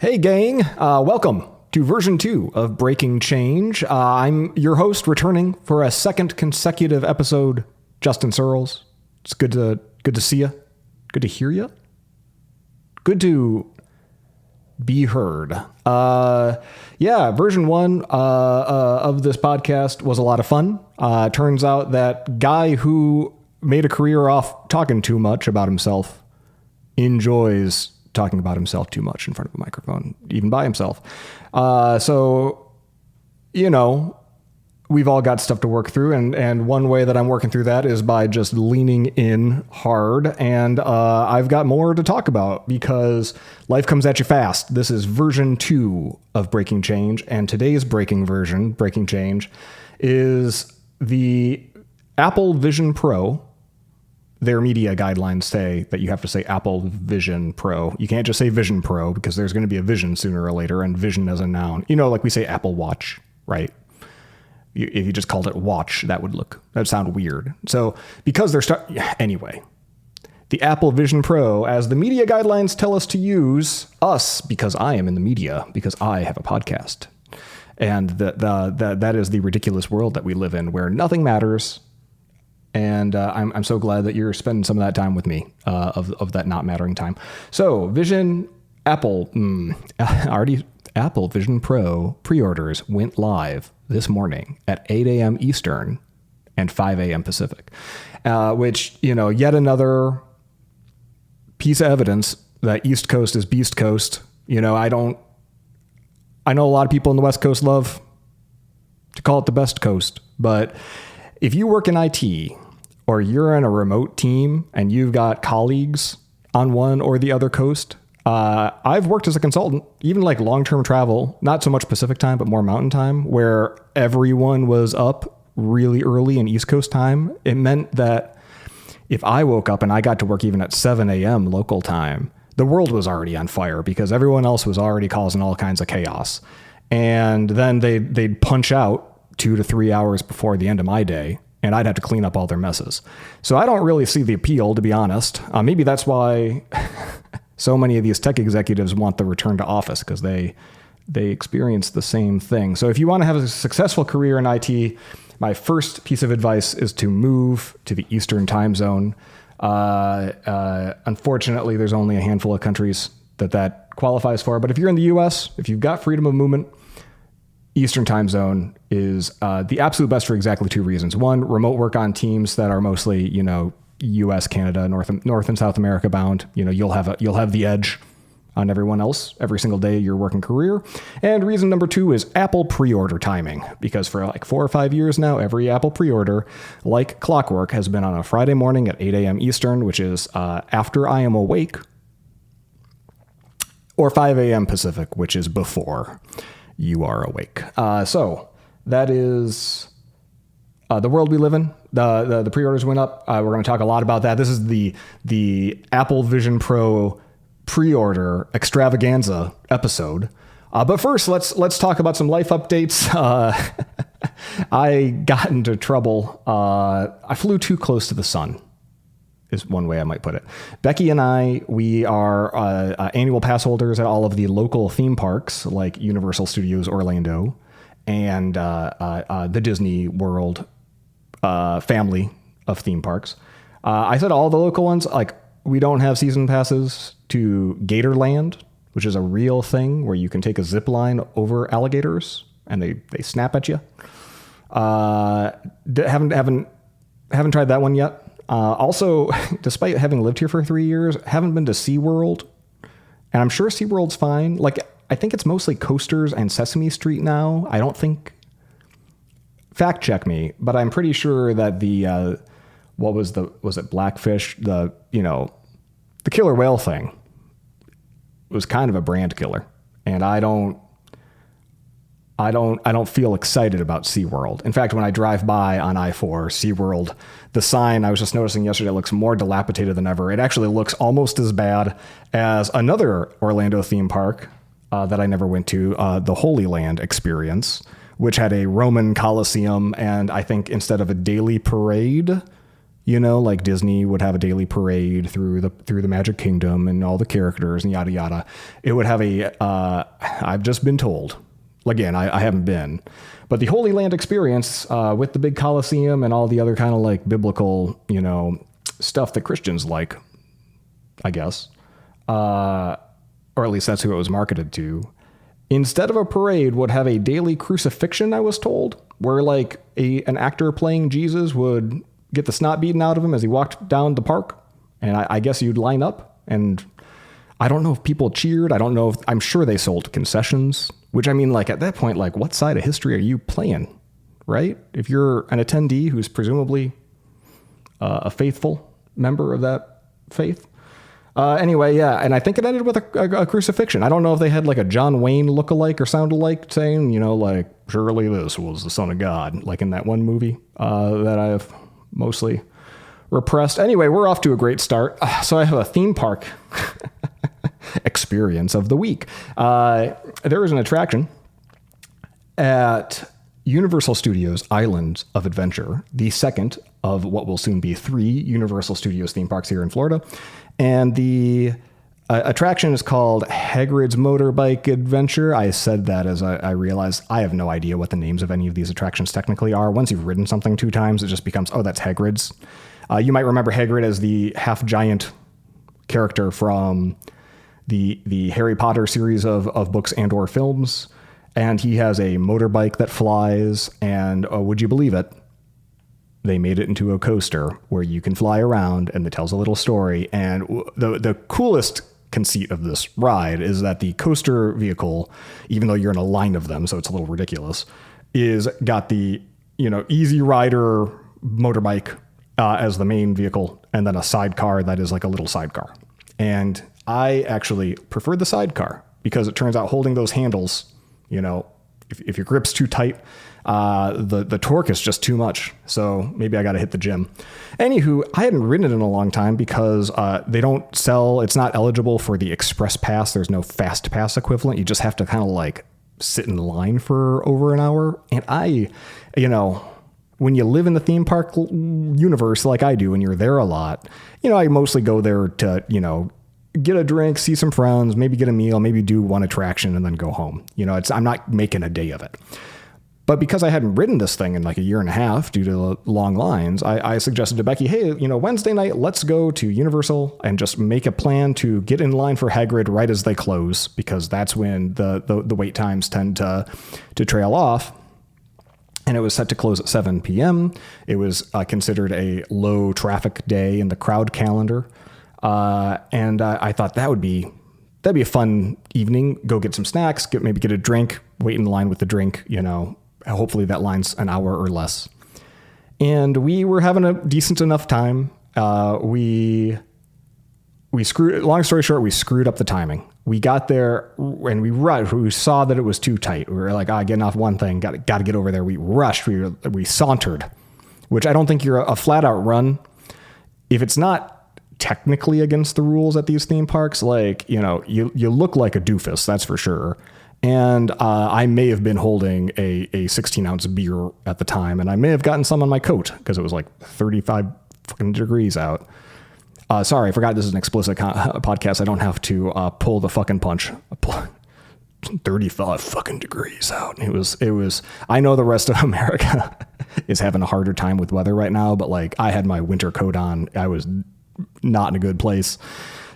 Hey gang, welcome to version 2 of Breaking Change. I'm your host, returning for a second consecutive episode, Justin Searles. It's good to see you. Good to hear you. Good to be heard. Version 1 of this podcast was a lot of fun. Turns out that guy who made a career off talking too much about himself enjoys talking about himself too much in front of a microphone, even by himself. We've all got stuff to work through. And one way that I'm working through that is by just leaning in hard. And I've got more to talk about because life comes at you fast. This is version 2 of Breaking Change. And today's Breaking Change, is the Apple Vision Pro. Their media guidelines say that you have to say Apple Vision Pro. You can't just say Vision Pro because there's going to be a vision sooner or later, and vision as a noun. Like we say Apple Watch, right? If you just called it watch, that would sound weird. So because anyway, the Apple Vision Pro, as the media guidelines tell us to use, because I am in the media, because I have a podcast. And that is the ridiculous world that we live in, where nothing matters. And I'm so glad that you're spending some of that time with me, of that not mattering time. So Apple Vision Pro pre-orders went live this morning at 8 a.m. Eastern and 5 a.m. Pacific, which, yet another piece of evidence that East Coast is Beast Coast. I know a lot of people in the West Coast love to call it the best coast, but if you work in IT or you're in a remote team and you've got colleagues on one or the other coast, I've worked as a consultant, even like long-term travel, not so much Pacific time, but more mountain time, where everyone was up really early in East Coast time. It meant that if I woke up and I got to work even at 7 a.m. local time, the world was already on fire because everyone else was already causing all kinds of chaos. And then they'd punch out 2 to 3 hours before the end of my day, and I'd have to clean up all their messes. So I don't really see the appeal, to be honest. Maybe that's why so many of these tech executives want the return to office, because they experience the same thing. So if you want to have a successful career in IT, my first piece of advice is to move to the Eastern time zone. Unfortunately, there's only a handful of countries that qualifies for. But if you're in the US, if you've got freedom of movement, Eastern time zone is the absolute best for exactly 2 reasons. One, remote work on teams that are mostly, US, Canada, North and South America bound. You'll have the edge on everyone else every single day of your working career. And reason number 2 is Apple pre-order timing, because for like 4 or 5 years now, every Apple pre-order, like clockwork, has been on a Friday morning at 8 a.m. Eastern, which is after I am awake, or 5 a.m. Pacific, which is before you are awake. So that is the world we live in. The pre-orders went up. We're going to talk a lot about that. This is the Apple Vision Pro pre-order extravaganza episode. But first, let's talk about some life updates. I got into trouble. I flew too close to the sun, is one way I might put it. Becky and we are annual pass holders at all of the local theme parks, like Universal Studios Orlando and the Disney World family of theme parks. I said all the local ones, like we don't have season passes to Gatorland, which is a real thing where you can take a zip line over alligators and they snap at you. Haven't tried that one yet. Also, despite having lived here for 3 years, haven't been to SeaWorld, and I'm sure SeaWorld's fine. Like, I think it's mostly coasters and Sesame Street now. I don't think, fact check me, but I'm pretty sure that was it Blackfish? The killer whale thing was kind of a brand killer, and I don't feel excited about SeaWorld. In fact, when I drive by on I-4, SeaWorld, the sign I was just noticing yesterday looks more dilapidated than ever. It actually looks almost as bad as another Orlando theme park that I never went to, the Holy Land Experience, which had a Roman Colosseum, and I think instead of a daily parade, You know, like Disney would have a daily parade through the Magic Kingdom and all the characters and yada yada. It would have I've just been told. Again, I haven't been, but the Holy Land experience with the big Colosseum and all the other kind of like biblical, you know, stuff that Christians like, I guess, or at least that's who it was marketed to. Instead of a parade, would have a daily crucifixion, I was told, where like an actor playing Jesus would get the snot beaten out of him as he walked down the park. And I guess you'd line up, and I don't know if people cheered. I don't know if, I'm sure they sold concessions, which I mean, like at that point, like what side of history are you playing, right? If you're an attendee who's presumably a faithful member of that faith. Anyway, yeah, and I think it ended with a crucifixion. I don't know if they had like a John Wayne lookalike or sound-alike saying, you know, like, surely this was the Son of God, like in that one movie that I have mostly repressed. Anyway, we're off to a great start. So I have a theme park experience of the week. There is an attraction at Universal Studios Islands of Adventure, the second of what will soon be 3 Universal Studios theme parks here in Florida. And the attraction is called Hagrid's Motorbike Adventure. I said that as I realized I have no idea what the names of any of these attractions technically are. Once you've ridden something 2 times, it just becomes, oh, that's Hagrid's. You might remember Hagrid as the half-giant character from the Harry Potter series of books and or films. And he has a motorbike that flies, and would you believe it? They made it into a coaster where you can fly around, and it tells a little story. And the coolest conceit of this ride is that the coaster vehicle, even though you're in a line of them, so it's a little ridiculous, is got the, you know, Easy Rider motorbike as the main vehicle, and then a sidecar that is like a little sidecar. And I actually preferred the sidecar because it turns out holding those handles, you know, if your grip's too tight, the torque is just too much. So maybe I got to hit the gym. Anywho, I hadn't ridden it in a long time because they don't sell, it's not eligible for the express pass. There's no fast pass equivalent. You just have to kind of like sit in line for over an hour. And you know, when you live in the theme park universe like I do, and you're there a lot, you know, I mostly go there to, you know, get a drink, see some friends, maybe get a meal, maybe do one attraction and then go home. You know, I'm not making a day of it. But because I hadn't ridden this thing in like a year and a half due to the long lines, I suggested to Becky, hey, you know, Wednesday night, let's go to Universal and just make a plan to get in line for Hagrid right as they close, because that's when the wait times tend to trail off. And it was set to close at 7 p.m. It was considered a low traffic day in the crowd calendar. And I thought that'd be a fun evening. Go get some snacks, maybe get a drink, wait in line with the drink, you know, hopefully that line's an hour or less. And we were having a decent enough time. We screwed, long story short, we screwed up the timing. We got there and we saw that it was too tight. We were like, getting off one thing, got to get over there. We rushed, we sauntered, which I don't think you're a flat out run. If it's not technically against the rules at these theme parks, like, you know, you look like a doofus, that's for sure. And I may have been holding a 16-ounce beer at the time, and I may have gotten some on my coat because it was like 35 fucking degrees out. Sorry, I forgot this is an explicit podcast. I don't have to pull the fucking punch. 35 fucking degrees out. It was, I know the rest of America is having a harder time with weather right now, but like I had my winter coat on. I was not in a good place.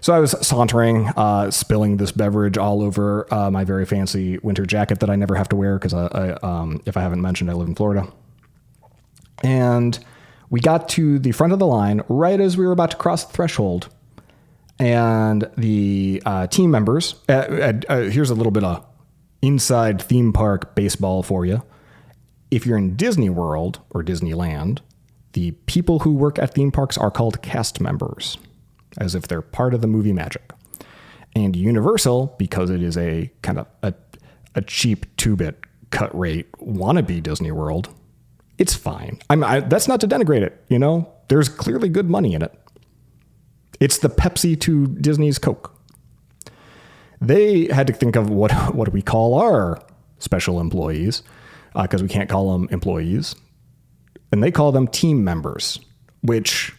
So I was sauntering, spilling this beverage all over my very fancy winter jacket that I never have to wear because if I haven't mentioned, I live in Florida. And we got to the front of the line right as we were about to cross the threshold. And the team members, here's a little bit of inside theme park baseball for you. If you're in Disney World or Disneyland, the people who work at theme parks are called cast members, as if they're part of the movie magic. And Universal, because it is a kind of a cheap 2-bit cut rate wannabe Disney World, it's fine. That's not to denigrate it, you know? There's clearly good money in it. It's the Pepsi to Disney's Coke. They had to think of what do we call our special employees, because we can't call them employees. And they call them team members, which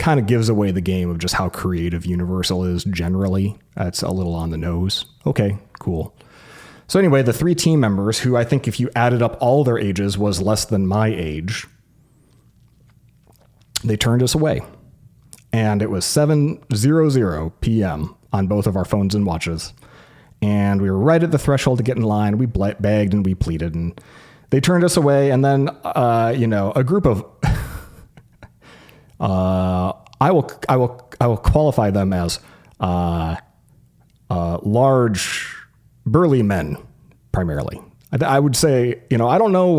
kind of gives away the game of just how creative Universal is generally. That's a little on the nose. Okay, cool. So anyway, the 3 team members, who I think if you added up all their ages was less than my age, they turned us away. And it was 7:00 p.m. on both of our phones and watches. And we were right at the threshold to get in line. We begged and we pleaded, and they turned us away. And then, a group of, I will qualify them as large, burly men, primarily. I would say, I don't know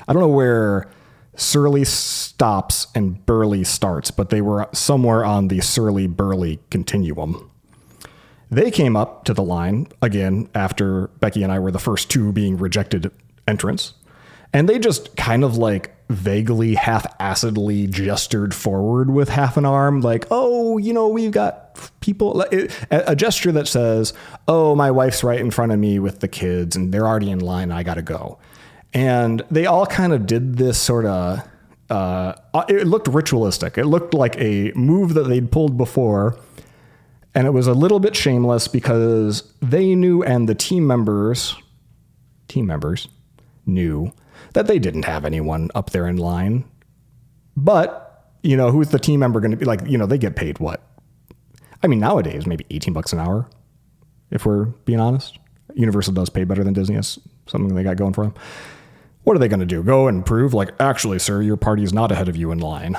where surly stops and burly starts, but they were somewhere on the surly burly continuum. They came up to the line again after Becky and I were the first 2 being rejected entrants. And they just kind of like vaguely half-assedly gestured forward with half an arm, like, oh, we've got people, a gesture that says, oh, my wife's right in front of me with the kids and they're already in line. I got to go. And they all kind of did this sort of, it looked ritualistic. It looked like a move that they'd pulled before. And it was a little bit shameless because they knew, and the team members knew that they didn't have anyone up there in line. But, who's the team member going to be like, they get paid what? I mean, nowadays, maybe $18 an hour, if we're being honest. Universal does pay better than Disney. That's something they got going for them. What are they going to do? Go and prove, like, actually, sir, your party is not ahead of you in line.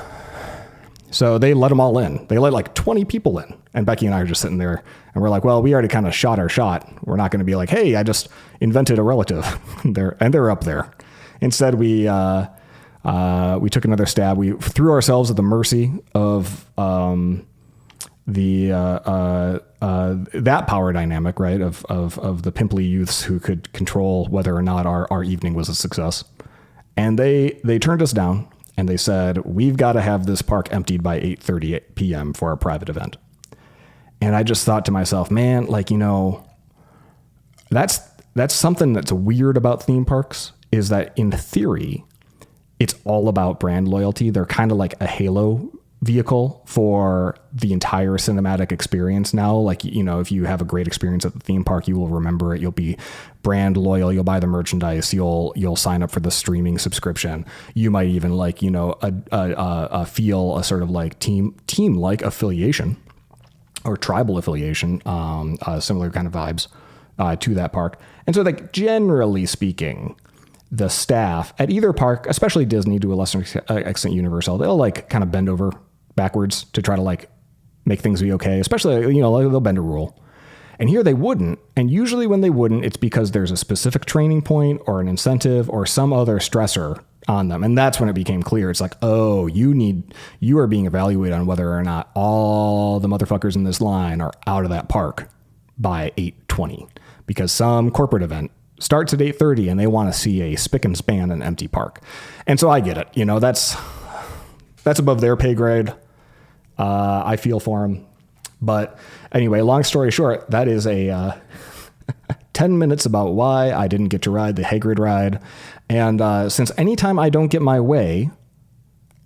So they let them all in. They let like 20 people in. And Becky and I are just sitting there and we're like, well, we already kind of shot our shot. We're not going to be like, hey, I just invented a relative. They're up there. Instead, we took another stab. We threw ourselves at the mercy of that power dynamic, right? Of the pimply youths who could control whether or not our evening was a success. And they turned us down. And they said, we've got to have this park emptied by 8:30 p.m. for our private event. And I just thought to myself, man, like, that's something that's weird about theme parks, is that in theory, it's all about brand loyalty. They're kind of like a halo vehicle for the entire cinematic experience now. Like, if you have a great experience at the theme park, you will remember it. You'll be brand loyal. You'll buy the merchandise. You'll sign up for the streaming subscription. You might even feel a sort of like team like affiliation or tribal affiliation, similar kind of vibes to that park. And so, like, generally speaking, the staff at either park, especially Disney, to a lesser extent Universal, they'll like kind of bend over backwards to try to like make things be okay. Especially, they'll bend a rule. And here they wouldn't. And usually when they wouldn't, it's because there's a specific training point or an incentive or some other stressor on them. And that's when it became clear. It's like, oh, you are being evaluated on whether or not all the motherfuckers in this line are out of that park by 8:20, because some corporate event starts at 8:30 and they want to see a spick and span and empty park. And so I get it. That's above their pay grade. I feel for them. But anyway, long story short, that is a 10 minutes about why I didn't get to ride the Hagrid ride. And since anytime I don't get my way,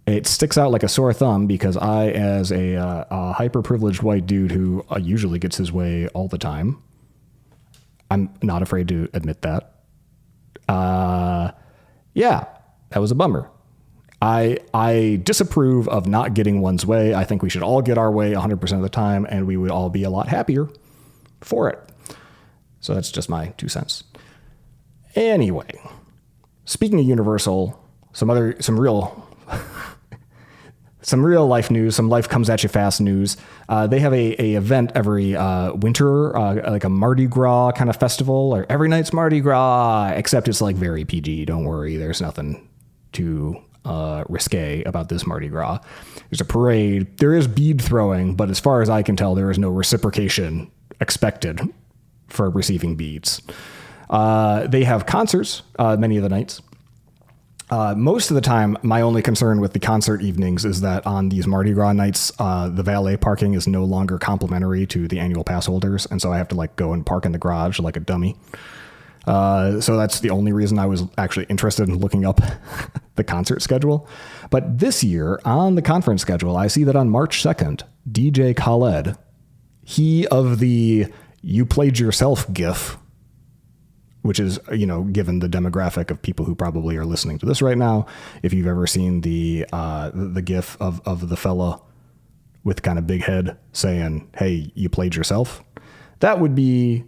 it sticks out like a sore thumb, because I, as a hyper-privileged white dude who usually gets his way all the time, I'm not afraid to admit that. Yeah, that was a bummer. I disapprove of not getting one's way. I think we should all get our way 100% of the time, and we would all be a lot happier for it. So that's just my 2 cents. Anyway, speaking of Universal, some real life news, some life comes at you fast news. They have a event every winter, like a Mardi Gras kind of festival, or every night's Mardi Gras, except it's like very PG. Don't worry, there's nothing too risque about this Mardi Gras. There's a parade. There is bead throwing, but as far as I can tell, there is no reciprocation expected for receiving beads. They have concerts many of the nights. Most of the time, my only concern with the concert evenings is that on these Mardi Gras nights, the valet parking is no longer complimentary to the annual pass holders. And so I have to like go and park in the garage like a dummy. So that's the only reason I was actually interested in looking up the concert schedule. But this year on the conference schedule, I see that on March 2nd, DJ Khaled, he of the "you played yourself" gif, which is, given the demographic of people who probably are listening to this right now, if you've ever seen the gif of the fella with kind of big head saying, "Hey, you played yourself," that would be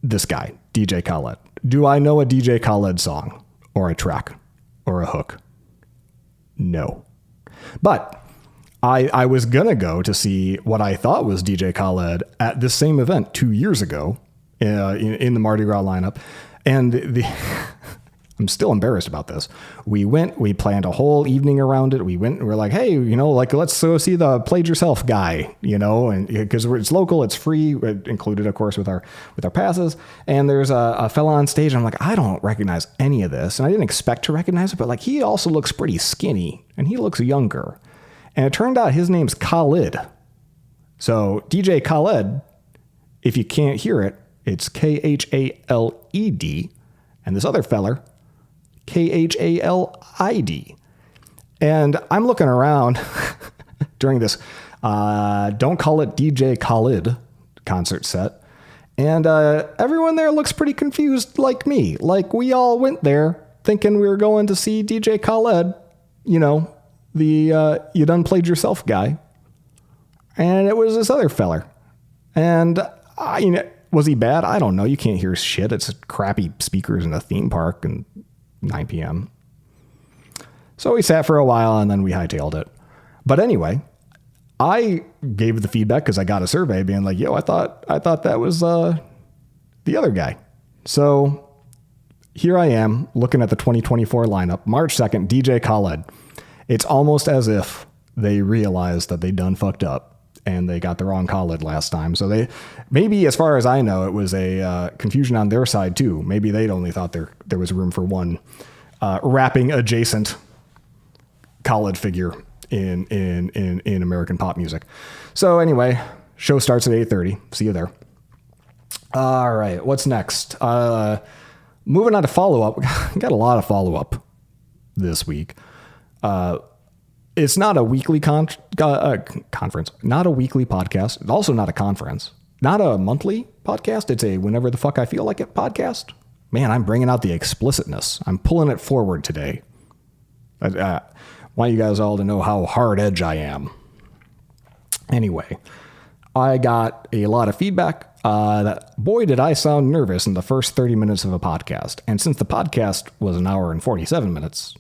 this guy, DJ Khaled. Do I know a DJ Khaled song or a track or a hook? No. But I was going to go to see what I thought was DJ Khaled at this same event 2 years ago in the Mardi Gras lineup. And I'm still embarrassed about this. We planned a whole evening around it. We went and we're like, hey, let's go see the Played Yourself guy, and because it's local, it's free, included, of course, with our passes. And there's a fella on stage. And I'm like, I don't recognize any of this. And I didn't expect to recognize it, but he also looks pretty skinny and he looks younger. And it turned out his name's Khalid. So DJ Khaled, if you can't hear it, it's Khaled. And this other feller, Khalid. And I'm looking around during this Don't Call It DJ Khalid concert set. And everyone there looks pretty confused like me. Like we all went there thinking we were going to see DJ Khaled, the "you done played yourself" guy. And it was this other feller. And was he bad? I don't know. You can't hear shit. It's crappy speakers in a theme park and 9 p.m. So we sat for a while and then we hightailed it. But anyway, I gave the feedback because I got a survey being like, yo, I thought that was the other guy. So here I am looking at the 2024 lineup, March 2nd, DJ Khaled. It's almost as if they realized that they done fucked up and they got the wrong Khaled last time. So maybe, as far as I know, it was a confusion on their side too. Maybe they'd only thought there was room for one rapping adjacent Khaled figure in American pop music. So anyway, show starts at 8:30. See you there. All right, what's next? Moving on to follow-up. Got a lot of follow-up this week. It's not a weekly conference, not a weekly podcast. It's also not a conference, not a monthly podcast. It's a whenever the fuck I feel like it podcast. Man, I'm bringing out the explicitness. I'm pulling it forward today. I want you guys all to know how hard edge I am. Anyway, I got a lot of feedback that, boy, did I sound nervous in the first 30 minutes of a podcast. And since the podcast was an hour and 47 minutes,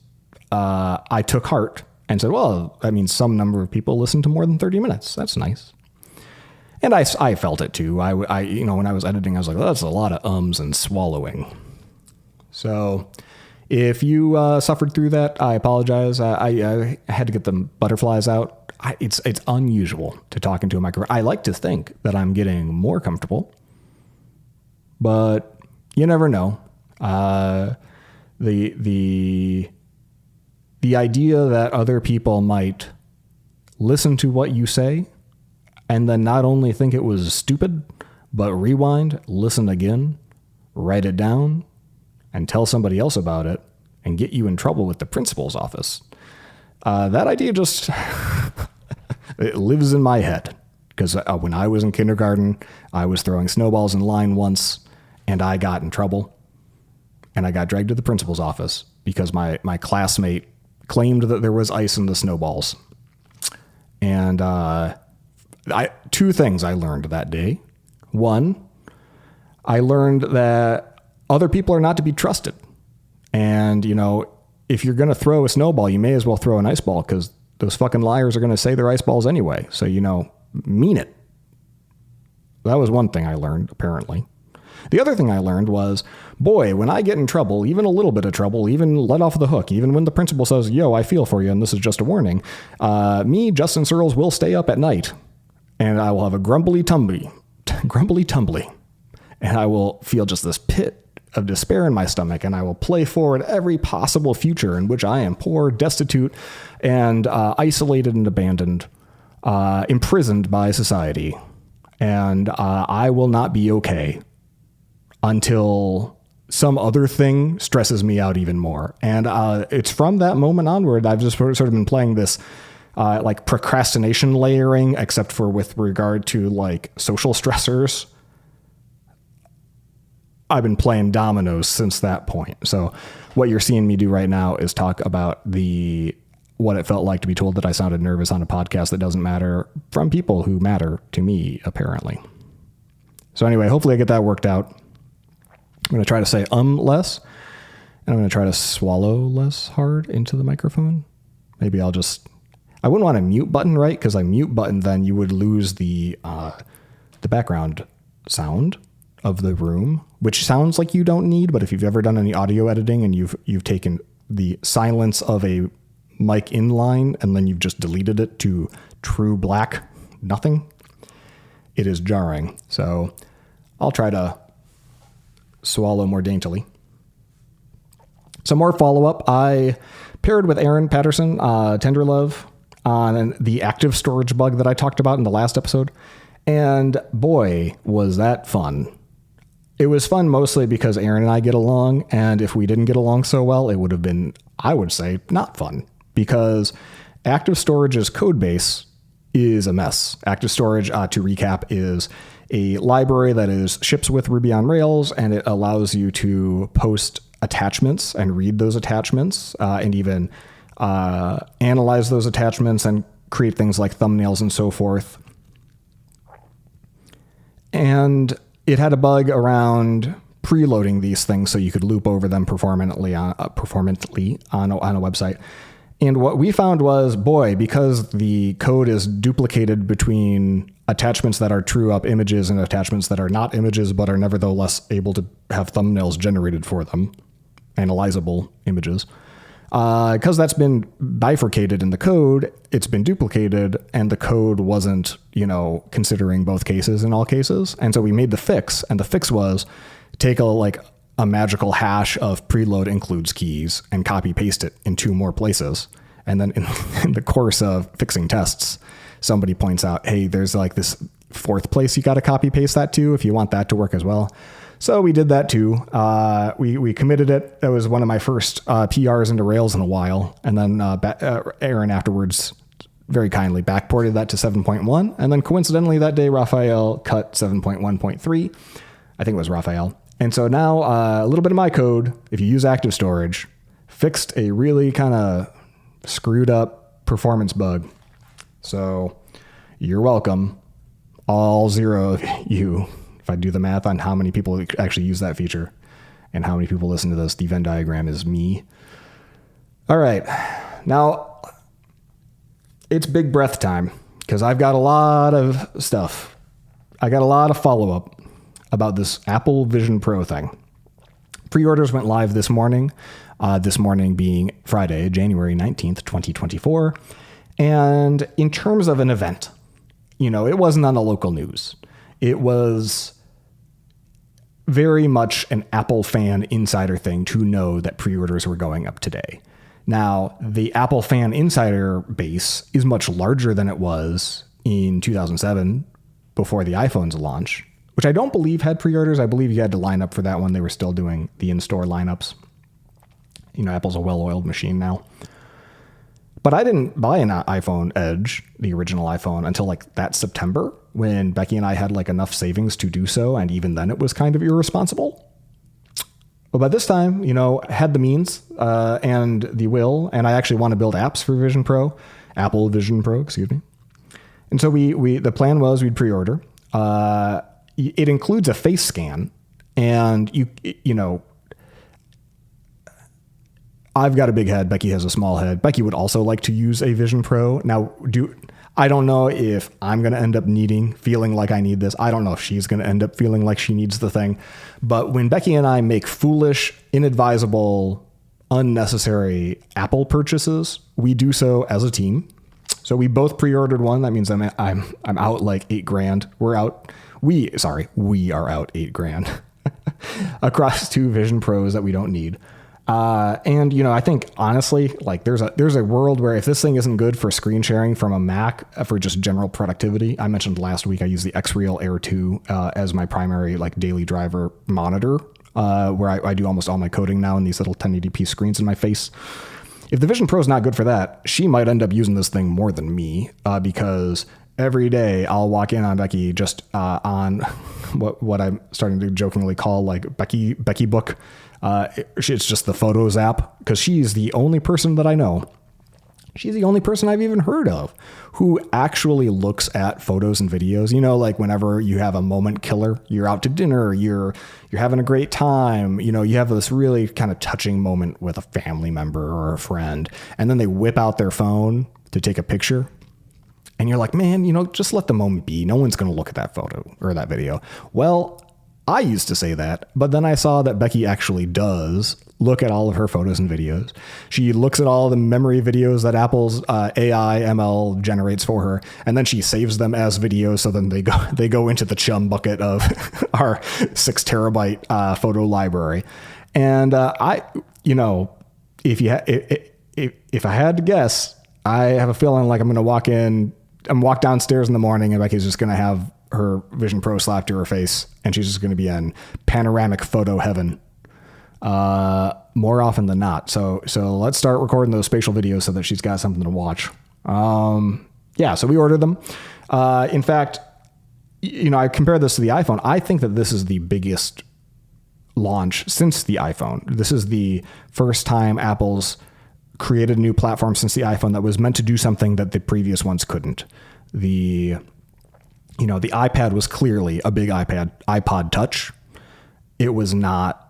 I took heart and said, well, I mean, some number of people listen to more than 30 minutes. That's nice. And I felt it too. I when I was editing, I was like, that's a lot of ums and swallowing. So if you suffered through that, I apologize. I had to get the butterflies out. It's unusual to talk into a microphone. I like to think that I'm getting more comfortable, but you never know. The idea that other people might listen to what you say and then not only think it was stupid, but rewind, listen again, write it down, and tell somebody else about it and get you in trouble with the principal's office. That idea just it lives in my head because when I was in kindergarten, I was throwing snowballs in line once and I got in trouble and I got dragged to the principal's office because my classmate claimed that there was ice in the snowballs. And two things I learned that day. One, I learned that other people are not to be trusted. And, if you're going to throw a snowball, you may as well throw an ice ball because those fucking liars are going to say they're ice balls anyway. So, mean it. That was one thing I learned, apparently. The other thing I learned was, boy, when I get in trouble, even a little bit of trouble, even let off the hook, even when the principal says, yo, I feel for you, and this is just a warning, me, Justin Searles, will stay up at night, and I will have a grumbly tumbly, and I will feel just this pit of despair in my stomach, and I will play forward every possible future in which I am poor, destitute, and isolated and abandoned, imprisoned by society, and I will not be okay. until some other thing stresses me out even more. And it's from that moment onward, I've just sort of been playing this like procrastination layering, except for with regard to like social stressors. I've been playing dominoes since that point. So what you're seeing me do right now is talk about what it felt like to be told that I sounded nervous on a podcast that doesn't matter from people who matter to me, apparently. So anyway, hopefully I get that worked out. I'm going to try to say less, and I'm going to try to swallow less hard into the microphone. Maybe I wouldn't want a mute button, right? Because a mute button, then you would lose the background sound of the room, which sounds like you don't need, but if you've ever done any audio editing and you've taken the silence of a mic inline and then you've just deleted it to true black nothing, it is jarring. So I'll try to swallow more daintily. Some more follow-up. I paired with Aaron Patterson, Tenderlove, on the active storage bug that I talked about in the last episode. And boy, was that fun. It was fun mostly because Aaron and I get along, and if we didn't get along so well, it would have been, I would say, not fun, because active storage's code base is a mess. Active storage, to recap, is a library that ships with Ruby on Rails, and it allows you to post attachments and read those attachments, and even analyze those attachments and create things like thumbnails and so forth. And it had a bug around preloading these things so you could loop over them performantly on a website. And what we found was, boy, because the code is duplicated between attachments that are true up images and attachments that are not images but are nevertheless able to have thumbnails generated for them, analyzable images. Because that's been bifurcated in the code, it's been duplicated, and the code wasn't, considering both cases in all cases. And so we made the fix, and the fix was take a magical hash of preload includes keys and copy paste it in 2 more places. And then in the course of fixing tests, somebody points out, hey, there's like this 4th place you got to copy paste that to if you want that to work as well. So we did that too. We committed it. That was one of my first PRs into Rails in a while. And then Aaron afterwards very kindly backported that to 7.1. And then coincidentally that day, Raphael cut 7.1.3. I think it was Raphael. And so now a little bit of my code, if you use active storage, fixed a really kind of screwed up performance bug. So you're welcome, all 0 of you. If I do the math on how many people actually use that feature and how many people listen to this, the Venn diagram is me. All right. Now, it's big breath time because I've got a lot of stuff. I got a lot of follow-up about this Apple Vision Pro thing. Pre-orders went live this morning being Friday, January 19th, 2024. And in terms of an event, it wasn't on the local news. It was very much an Apple fan insider thing to know that pre-orders were going up today. Now, the Apple fan insider base is much larger than it was in 2007 before the iPhone's launch, which I don't believe had pre-orders. I believe you had to line up for that one. They were still doing the in-store lineups. Apple's a well-oiled machine now. But I didn't buy an iPhone Edge, the original iPhone, until that September when Becky and I had enough savings to do so. And even then it was kind of irresponsible. But by this time, had the means and the will, and I actually want to build apps for Vision Pro, Apple Vision Pro, excuse me. And so the plan was we'd pre-order. It includes a face scan, and I've got a big head. Becky has a small head. Becky would also like to use a Vision Pro. Now, I don't know if I'm going to end up feeling like I need this. I don't know if she's going to end up feeling like she needs the thing. But when Becky and I make foolish, inadvisable, unnecessary Apple purchases, we do so as a team. So we both pre-ordered one. That means I'm out $8,000. We are out $8,000 across 2 Vision Pros that we don't need. And I think honestly, like there's a world where if this thing isn't good for screen sharing from a Mac for just general productivity, I mentioned last week I use the Xreal Air 2 as my primary like daily driver monitor, where I do almost all my coding now in these little 1080p screens in my face. If the Vision Pro is not good for that, she might end up using this thing more than me, because every day I'll walk in on Becky just on what I'm starting to jokingly call like Becky Book. It's just the Photos app, because she's the only person that I know. She's the only person I've even heard of who actually looks at photos and videos. Like whenever you have a moment killer, you're out to dinner, you're having a great time, you have this really kind of touching moment with a family member or a friend, and then they whip out their phone to take a picture. And you're like, man, just let the moment be. No one's going to look at that photo or that video. Well, I used to say that, but then I saw that Becky actually does look at all of her photos and videos. She looks at all the memory videos that Apple's AI ML generates for her, and then she saves them as videos. So then they go into the chum bucket of our 6 terabyte photo library. And if I had to guess, I have a feeling like I'm going to walk downstairs in the morning and Becky's just going to have her Vision Pro slapped to her face, and she's just going to be in panoramic photo heaven more often than not. So let's start recording those spatial videos so that she's got something to watch. So we ordered them. In fact, I compare this to the iPhone. I think that this is the biggest launch since the iPhone. This is the first time Apple's created a new platform since the iPhone that was meant to do something that the previous ones couldn't. The iPad was clearly a big iPod Touch. It was not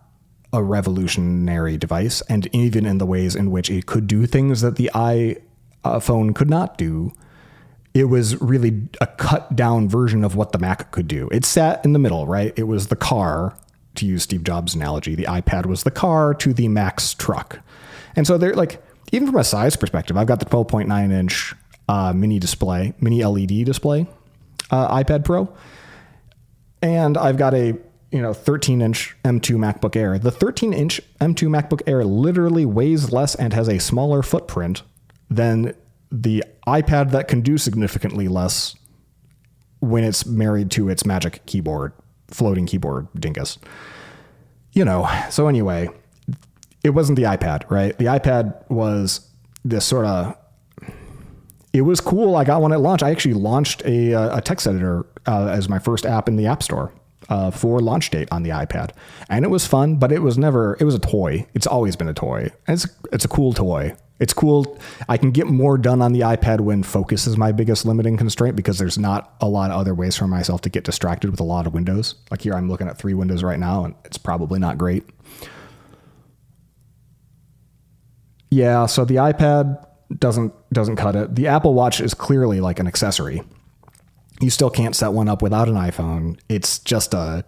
a revolutionary device. And even in the ways in which it could do things that the iPhone could not do, it was really a cut down version of what the Mac could do. It sat in the middle, right? It was the car, to use Steve Jobs' analogy. The iPad was the car to the Mac's truck. And so they're like, even from a size perspective, I've got the 12.9 inch mini LED display, iPad Pro. And I've got a 13-inch M2 MacBook Air. The 13-inch M2 MacBook Air literally weighs less and has a smaller footprint than the iPad that can do significantly less when it's married to its magic keyboard, floating keyboard dingus. So anyway, it wasn't the iPad, right? The iPad was this sort of... It was cool. I got one at launch. I actually launched a text editor as my first app in the App Store for launch date on the iPad. And it was fun, but it was a toy. It's always been a toy. And it's a cool toy. It's cool. I can get more done on the iPad when focus is my biggest limiting constraint, because there's not a lot of other ways for myself to get distracted with a lot of windows. Like here, I'm looking at 3 windows right now, and it's probably not great. Yeah, so the iPad doesn't cut it. The Apple Watch is clearly like an accessory. You still can't set one up without an iPhone. It's just a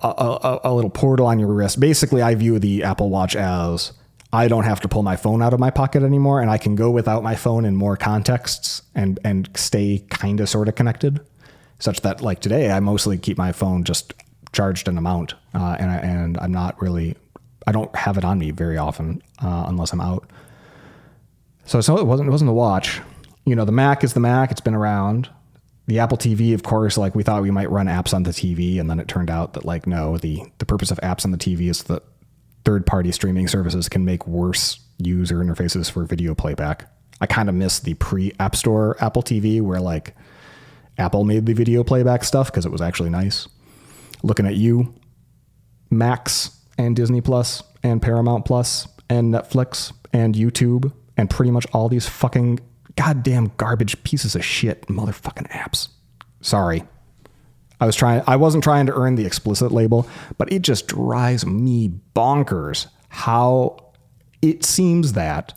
little portal on your wrist. Basically, I view the Apple Watch as I don't have to pull my phone out of my pocket anymore, and I can go without my phone in more contexts and stay kind of sort of connected, such that like today I mostly keep my phone just charged in a mount, and I'm not really, I don't have it on me very often unless I'm out. So it wasn't the watch. The Mac is the Mac. It's been around. The Apple TV, of course, like we thought we might run apps on the TV, and then it turned out that like, no, the purpose of apps on the TV is that third-party streaming services can make worse user interfaces for video playback. I kind of miss the pre-App Store Apple TV where like Apple made the video playback stuff because it was actually nice. Looking at you, Max and Disney Plus and Paramount Plus and Netflix and YouTube and pretty much all these fucking goddamn garbage pieces of shit motherfucking apps. Sorry. I wasn't trying to earn the explicit label, but it just drives me bonkers how it seems that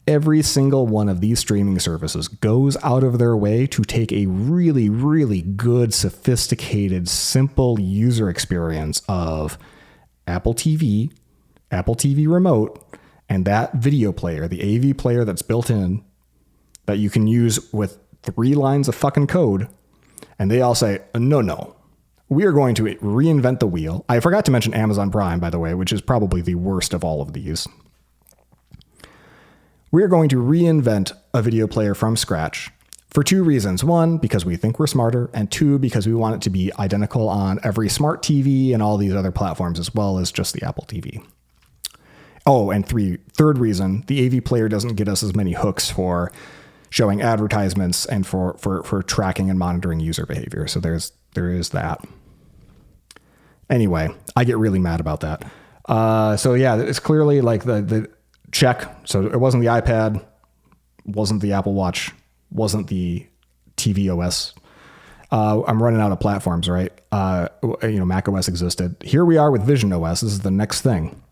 every single one of these streaming services goes out of their way to take a really, really good, sophisticated, simple user experience of Apple TV, Apple TV Remote, and that video player, the AV player that's built in, that you can use with 3 lines of fucking code. And they all say, no, we are going to reinvent the wheel. I forgot to mention Amazon Prime, by the way, which is probably the worst of all of these. We are going to reinvent a video player from scratch for two reasons. One, because we think we're smarter, and two, because we want it to be identical on every smart TV and all these other platforms, as well as just the Apple TV. Oh, and third reason, the AV player doesn't get us as many hooks for showing advertisements and for tracking and monitoring user behavior. So there is that. Anyway, I get really mad about that. So yeah, it's clearly like the check. So it wasn't the iPad, wasn't the Apple Watch, wasn't the TV OS. I'm running out of platforms, right? Mac OS existed. Here we are with Vision OS. This is the next thing.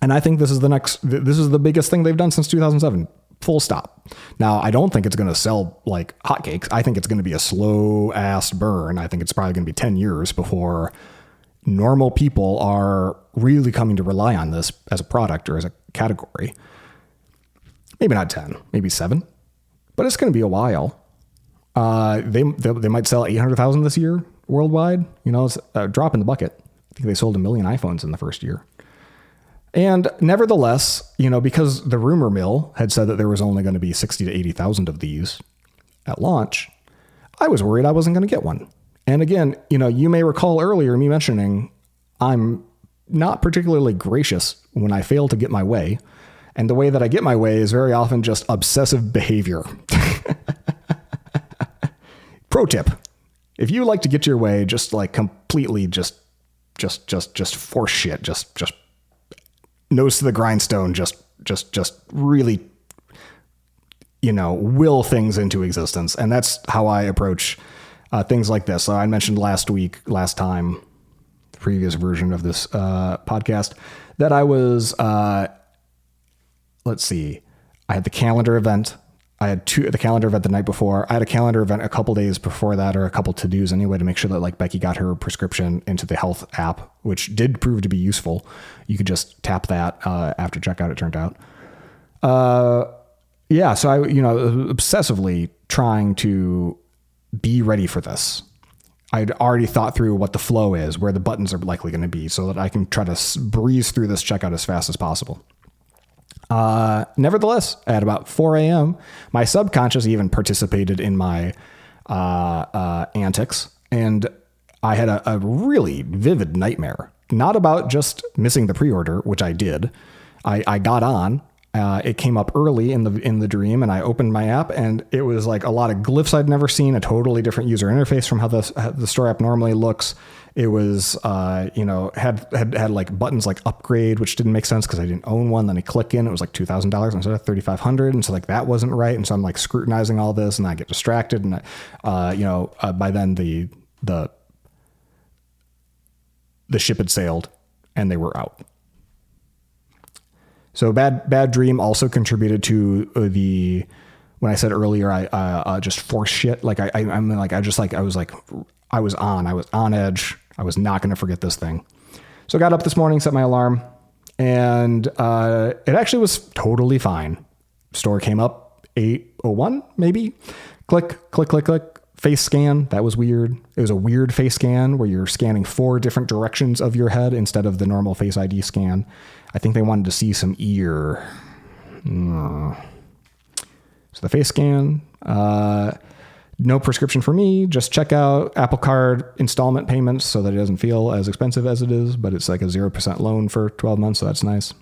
And I think this is the biggest thing they've done since 2007. Full stop. Now, I don't think it's going to sell like hotcakes. I think it's going to be a slow ass burn. I think it's probably going to be 10 years before normal people are really coming to rely on this as a product or as a category. Maybe not 10, maybe 7, but it's going to be a while. They might sell 800,000 this year worldwide. It's a drop in the bucket. I think they sold 1 million iPhones in the first year. And nevertheless, because the rumor mill had said that there was only going to be 60 to 80,000 of these at launch, I was worried I wasn't going to get one. And again, you may recall earlier me mentioning I'm not particularly gracious when I fail to get my way. And the way that I get my way is very often just obsessive behavior. Pro tip. If you like to get your way, just like completely just force shit, just nose to the grindstone, just really, will things into existence. And that's how I approach things like this. So I mentioned last time, the previous version of this podcast, that I was, let's see, I had the calendar event. I had the calendar event the night before. I had a calendar event a couple days before that, or a couple to-dos anyway, to make sure that like Becky got her prescription into the health app, which did prove to be useful. You could just tap that after checkout, it turned out. So I, obsessively trying to be ready for this. I'd already thought through what the flow is, where the buttons are likely going to be, so that I can try to breeze through this checkout as fast as possible. Nevertheless, at about 4 a.m., my subconscious even participated in my antics, and I had a really vivid nightmare. Not about just missing the pre-order, which I did. I got on. It came up early in the dream, and I opened my app, and it was like a lot of glyphs I'd never seen, a totally different user interface from how the store app normally looks. It was, had like buttons like upgrade, which didn't make sense because I didn't own one. Then I click in, it was like $2,000 instead of $3,500, and so like that wasn't right. And so I'm like scrutinizing all this, and I get distracted, and by then the ship had sailed, and they were out. So bad dream also contributed to when I said earlier, I just force shit. Like I was on edge. I was not going to forget this thing. So I got up this morning, set my alarm, and it actually was totally fine. Store came up 8:01, maybe. Click. Face scan. That was weird. It was a weird face scan where you're scanning 4 different directions of your head instead of the normal Face ID scan. I think they wanted to see some ear. So the face scan, no prescription for me, just check out Apple Card installment payments so that it doesn't feel as expensive as it is, but it's like a 0% loan for 12 months. So that's nice.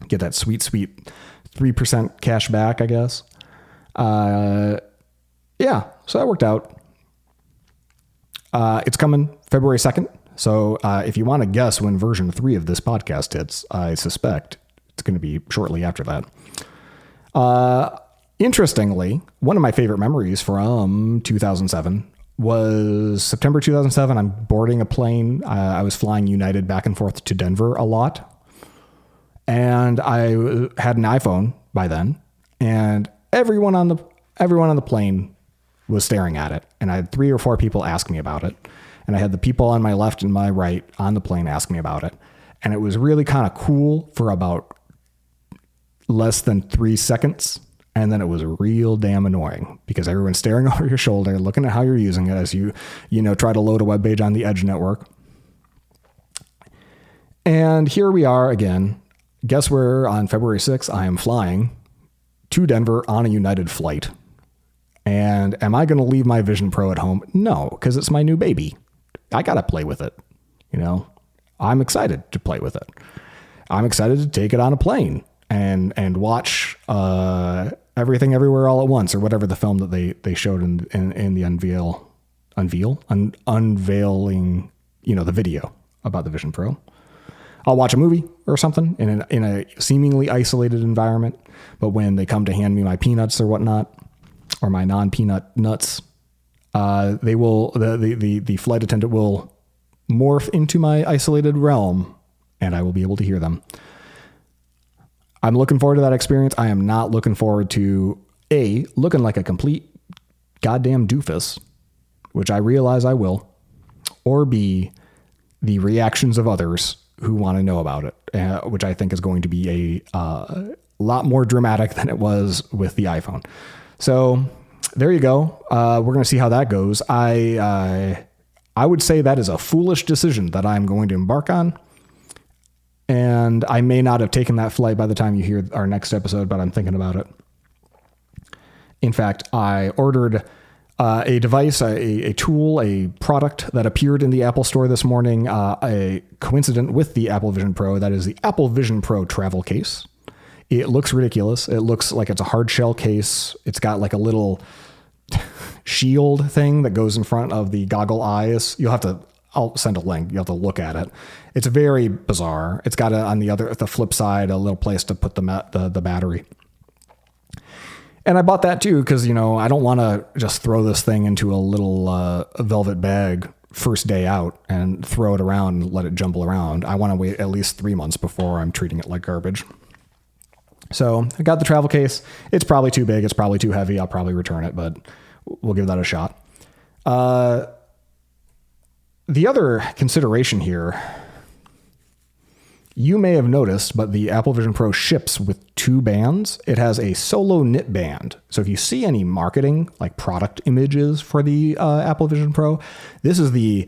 Get that sweet 3% cash back, I guess. Yeah, so that worked out. It's coming February 2nd. So if you want to guess when version 3 of this podcast hits, I suspect it's going to be shortly after that. Interestingly, one of my favorite memories from 2007 was September 2007. I'm boarding a plane. I was flying United back and forth to Denver a lot. And I had an iPhone by then. And everyone on the plane was staring at it. And I had 3 or 4 people ask me about it. And I had the people on my left and my right on the plane ask me about it. And it was really kind of cool for about less than 3 seconds. And then it was real damn annoying because everyone's staring over your shoulder, looking at how you're using it as you try to load a web page on the Edge network. And here we are again. Guess where on February 6th I am flying to Denver on a United flight. And am I going to leave my Vision Pro at home? No, because it's my new baby. I got to play with it. I'm excited to play with it. I'm excited to take it on a plane and watch Everything Everywhere All at Once, or whatever the film that they showed in the unveiling, the video about the Vision Pro. I'll watch a movie or something in a seemingly isolated environment, but when they come to hand me my peanuts or whatnot, or my non-peanut nuts, the flight attendant will morph into my isolated realm, and I will be able to hear them. I'm looking forward to that experience. I am not looking forward to A, looking like a complete goddamn doofus, which I realize I will, or B, the reactions of others who want to know about it, which I think is going to be a lot more dramatic than it was with the iPhone. So there you go. We're going to see how that goes. I would say that is a foolish decision that I'm going to embark on. And I may not have taken that flight by the time you hear our next episode, but I'm thinking about it. In fact, I ordered a device, a tool, a product that appeared in the Apple Store this morning, a coincident with the Apple Vision Pro. That is the Apple Vision Pro travel case. It looks ridiculous. It looks like it's a hard shell case. It's got like a little shield thing that goes in front of the goggle eyes. I'll send a link. You have to look at it. It's very bizarre. It's got on the flip side, a little place to put the battery. And I bought that too because, I don't want to just throw this thing into a little velvet bag first day out and throw it around and let it jumble around. I want to wait at least 3 months before I'm treating it like garbage. So I got the travel case. It's probably too big. It's probably too heavy. I'll probably return it, but we'll give that a shot. The other consideration here, you may have noticed, but the Apple Vision Pro ships with 2 bands. It has a solo knit band. So if you see any marketing, like product images for the Apple Vision Pro, this is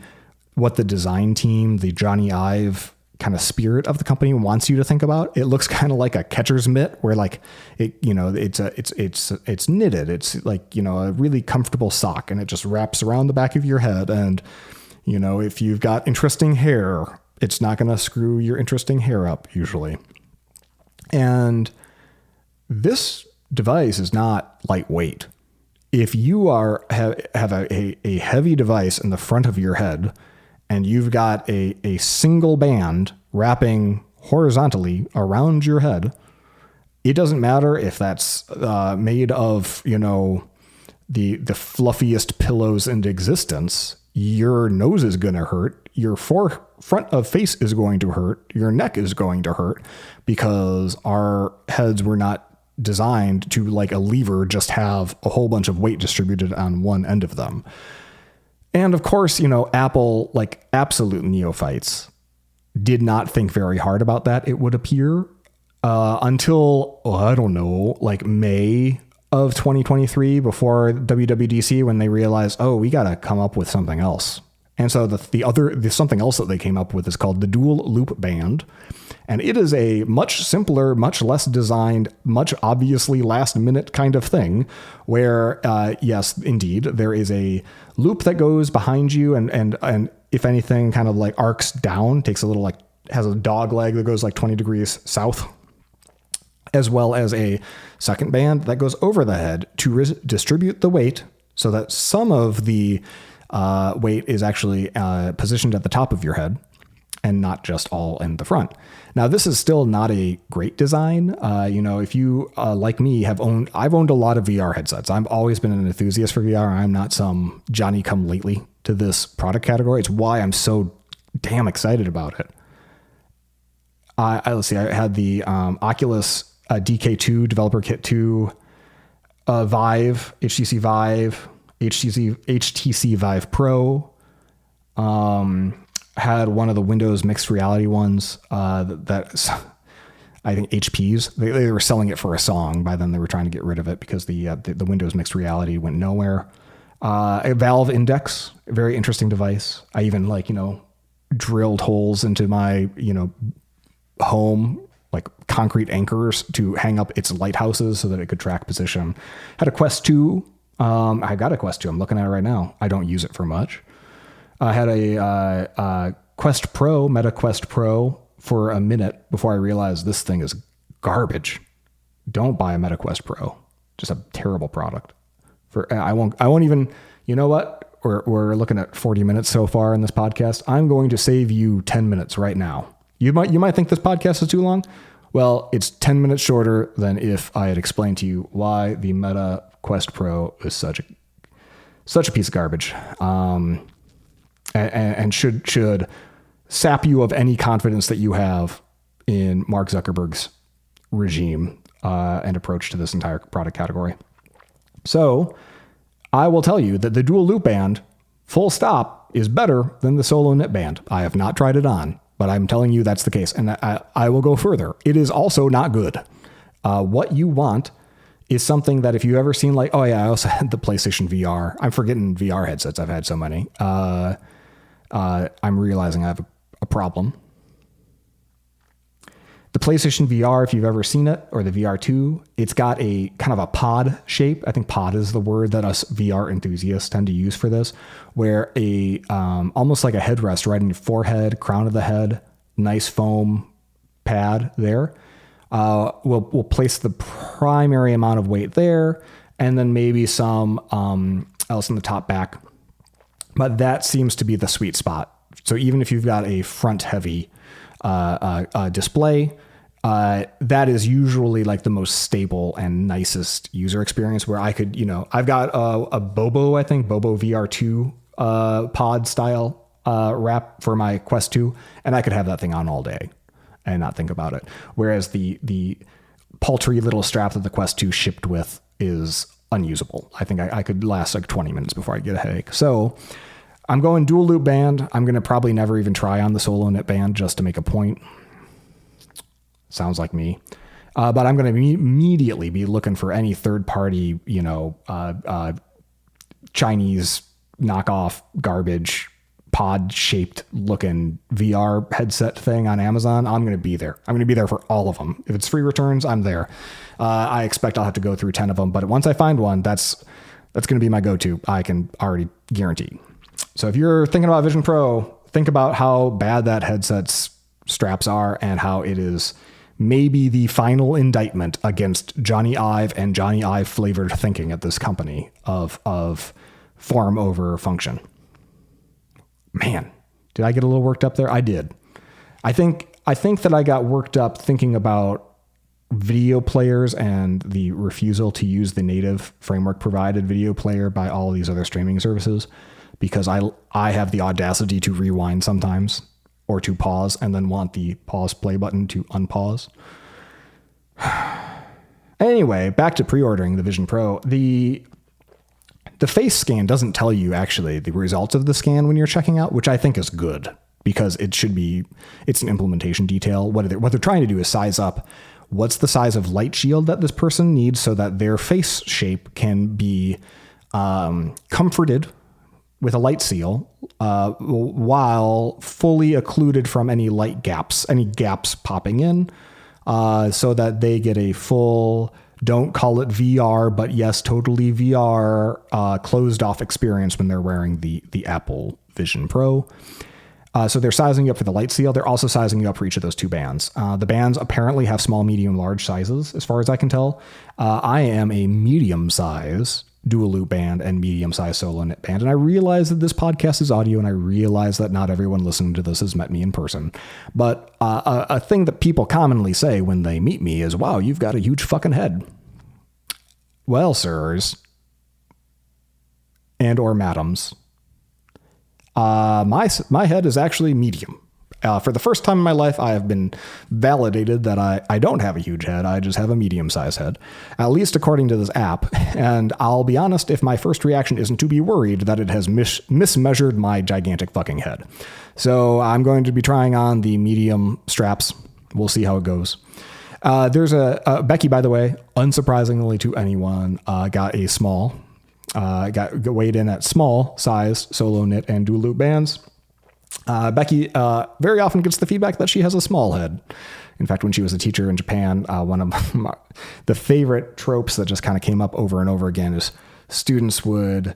what the design team, the Johnny Ive kind of spirit of the company wants you to think about. It looks kind of like a catcher's mitt where like it's knitted. It's like, a really comfortable sock, and it just wraps around the back of your head. And, if you've got interesting hair, it's not going to screw your interesting hair up usually. And this device is not lightweight. If you have a heavy device in the front of your head, and you've got a single band wrapping horizontally around your head, it doesn't matter if that's made of, the fluffiest pillows in existence. Your nose is going to hurt. Your front of face is going to hurt. Your neck is going to hurt because our heads were not designed to, like a lever, just have a whole bunch of weight distributed on one end of them. And of course, Apple, like absolute neophytes, did not think very hard about that, it would appear, until, I don't know, like May of 2023, before WWDC, when they realized, we got to come up with something else. And so the something else that they came up with is called the dual loop band. And it is a much simpler, much less designed, much obviously last minute kind of thing where, yes, indeed, there is a loop that goes behind you and if anything kind of like arcs down, has a dog leg that goes like 20 degrees south, as well as a second band that goes over the head to distribute the weight so that some of the weight is actually positioned at the top of your head and not just all in the front. Now, this is still not a great design. If you, like me, I've owned a lot of VR headsets. I've always been an enthusiast for VR. I'm not some Johnny come lately to this product category. It's why I'm so damn excited about it. Let's see, I had the Oculus DK2 Developer Kit 2, Vive, HTC Vive, HTC Vive Pro, had one of the Windows mixed reality ones. I think HP's. They were selling it for a song. By then they were trying to get rid of it because the Windows mixed reality went nowhere. A Valve Index, a very interesting device. I even drilled holes into my, home, like concrete anchors to hang up its lighthouses so that it could track position. Had a Quest 2. I got a Quest 2. I'm looking at it right now. I don't use it for much. I had a Quest Pro, Meta Quest Pro for a minute before I realized this thing is garbage. Don't buy a Meta Quest Pro. Just a terrible product. I won't even, you know what? We're looking at 40 minutes so far in this podcast. I'm going to save you 10 minutes right now. You might think this podcast is too long. Well, it's 10 minutes shorter than if I had explained to you why the Meta Quest Pro is such a piece of garbage. And should sap you of any confidence that you have in Mark Zuckerberg's regime and approach to this entire product category. So I will tell you that the dual loop band, full stop, is better than the solo knit band. I have not tried it on, but I'm telling you that's the case. And I will go further. It is also not good. What you want is something that if you've ever seen, like, I also had the PlayStation VR. I'm forgetting VR headsets. I've had so many. I'm realizing I have a problem. The PlayStation VR, if you've ever seen it, or the VR2, it's got a kind of a pod shape. I think pod is the word that us VR enthusiasts tend to use for this, where almost like a headrest right in your forehead, crown of the head, nice foam pad there. We'll place the primary amount of weight there, and then maybe some else in the top back. But that seems to be the sweet spot. So even if you've got a front heavy display, that is usually like the most stable and nicest user experience, where I could, I've got a Bobo VR2 pod style wrap for my Quest 2, and I could have that thing on all day and not think about it. Whereas the paltry little strap that the Quest 2 shipped with is unusable. I think I could last like 20 minutes before I get a headache. So I'm going dual loop band. I'm going to probably never even try on the solo knit band just to make a point. Sounds like me. But I'm going to immediately be looking for any third party, Chinese knockoff garbage pod shaped looking VR headset thing on Amazon. I'm going to be there. I'm going to be there for all of them. If it's free returns, I'm there. I expect I'll have to go through 10 of them, but once I find one, that's going to be my go-to. I can already guarantee. So if you're thinking about Vision Pro, think about how bad that headset's straps are and how it is maybe the final indictment against Johnny Ive and Johnny Ive flavored thinking at this company of form over function. Man, did I get a little worked up there? I did. I think that I got worked up thinking about video players and the refusal to use the native framework provided video player by all of these other streaming services, because I have the audacity to rewind sometimes or to pause and then want the pause play button to unpause. Anyway, back to pre-ordering the Vision Pro. The face scan doesn't tell you actually the results of the scan when you're checking out, which I think is good, because it's an implementation detail. What they're trying to do is size up what's the size of light shield that this person needs so that their face shape can be comforted with a light seal while fully occluded from any light gaps, any gaps popping in, so that they get a full, don't call it VR, but yes, totally VR, closed off experience when they're wearing the Apple Vision Pro. So they're sizing you up for the light seal. They're also sizing you up for each of those two bands. The bands apparently have small, medium, large sizes, as far as I can tell. I am a medium size dual loop band and medium size solo knit band. And I realize that this podcast is audio, and I realize that not everyone listening to this has met me in person. But a thing that people commonly say when they meet me is, wow, you've got a huge fucking head. Well, sirs and or madams, my head is actually medium. For the first time in my life, I have been validated that I don't have a huge head. I just have a medium-sized head, at least according to this app. And I'll be honest, if my first reaction isn't to be worried that it has mismeasured my gigantic fucking head. So I'm going to be trying on the medium straps. We'll see how it goes. There's a Becky, by the way, unsurprisingly to anyone, got a small, got weighed in at small size solo knit and dual loop bands. Becky very often gets the feedback that she has a small head. In fact, when she was a teacher in Japan, one of the favorite tropes that just kind of came up over and over again is students would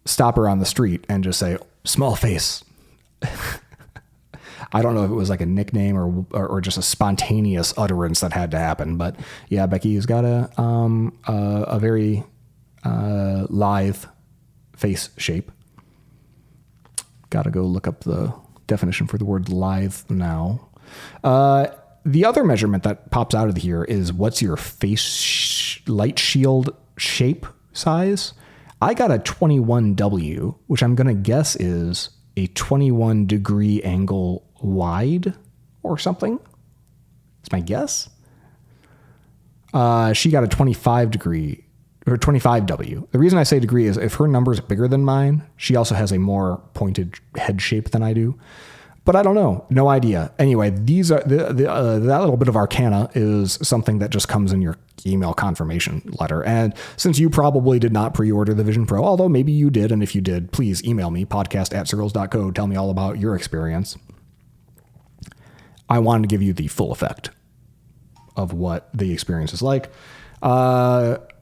stop her on the street and just say, small face. I don't know if it was like a nickname or just a spontaneous utterance that had to happen, but yeah, Becky's got a very lithe face shape. Got to go look up the definition for the word lithe now. The other measurement that pops out of here is what's your face light shield shape size. I got a 21W, which I'm going to guess is a 21 degree angle wide or something. That's my guess. She got a 25 degree or 25W. The reason I say degree is if her number is bigger than mine, she also has a more pointed head shape than I do. But I don't know. No idea. Anyway, these are that little bit of arcana is something that just comes in your email confirmation letter. And since you probably did not pre-order the Vision Pro, although maybe you did, and if you did, please email me, podcast@circles.co. Tell me all about your experience. I wanted to give you the full effect of what the experience is like.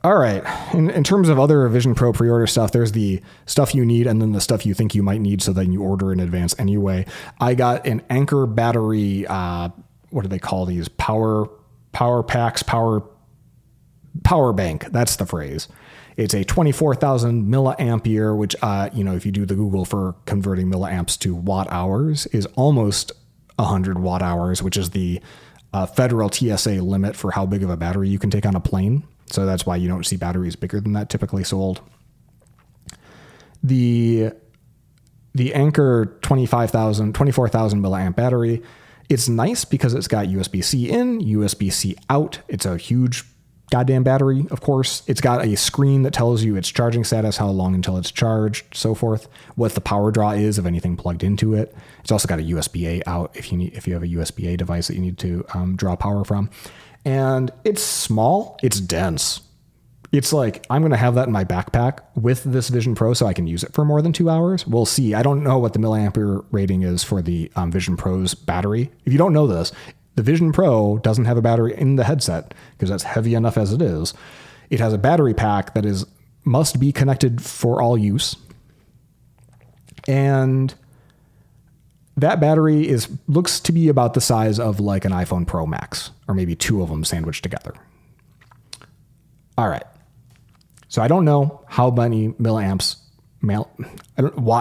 All right. In terms of other Vision Pro pre-order stuff, there's the stuff you need and then the stuff you think you might need so then you order in advance anyway. I got an Anker battery, what do they call these? Power packs, power bank. That's the phrase. It's a 24,000 milliampere, which, if you do the Google for converting milliamps to watt hours, is almost 100 watt hours, which is the federal TSA limit for how big of a battery you can take on a plane. So that's why you don't see batteries bigger than that typically sold. The Anker 24,000 milliamp battery, it's nice because it's got USB-C in, USB-C out. It's a huge goddamn battery, of course. It's got a screen that tells you its charging status, how long until it's charged, so forth, what the power draw is of anything plugged into it. It's also got a USB-A out if you have a USB-A device that you need to draw power from. And it's small, it's dense. It's like, I'm going to have that in my backpack with this Vision Pro so I can use it for more than 2 hours. We'll see. I don't know what the milliampere rating is for the Vision Pro's battery. If you don't know this, the Vision Pro doesn't have a battery in the headset because that's heavy enough as it is. It has a battery pack that must be connected for all use. And that battery looks to be about the size of like an iPhone Pro Max, or maybe two of them sandwiched together. All right. So I don't know how many watt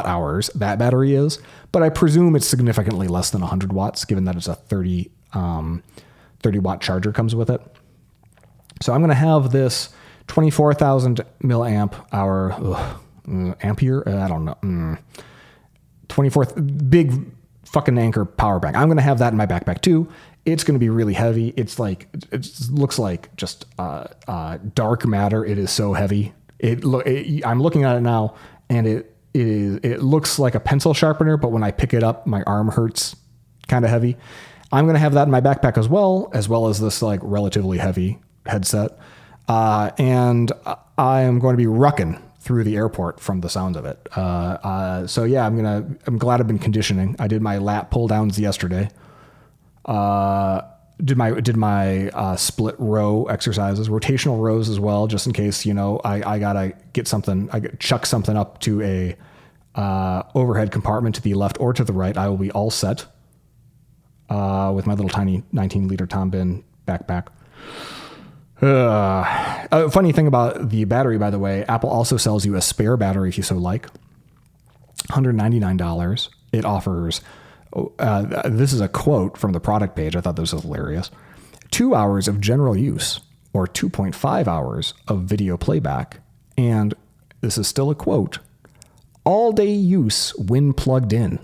hours that battery is, but I presume it's significantly less than 100 watts, given that it's a 30 watt charger comes with it. So I'm going to have this 24,000 milliamp hour, ampere. I don't know. 24 big fucking Anker power bank. I'm going to have that in my backpack too. It's going to be really heavy. It looks like just dark matter. It is so heavy. I'm looking at it now, and it looks like a pencil sharpener, but when I pick it up, my arm hurts. Kind of heavy. I'm going to have that in my backpack as well as this like relatively heavy headset. And I am going to be rucking through the airport from the sounds of it. So yeah, I'm glad I've been conditioning. I did my lat pull downs yesterday. Did my split row exercises, rotational rows as well, just in case, I gotta get something, chuck something up to a, overhead compartment to the left or to the right. I will be all set, with my little tiny 19-liter Tom Bin backpack. A funny thing about the battery, by the way, Apple also sells you a spare battery if you so like. $199. It offers, this is a quote from the product page. I thought this was hilarious. 2 hours of general use or 2.5 hours of video playback. And this is still a quote, all day use when plugged in.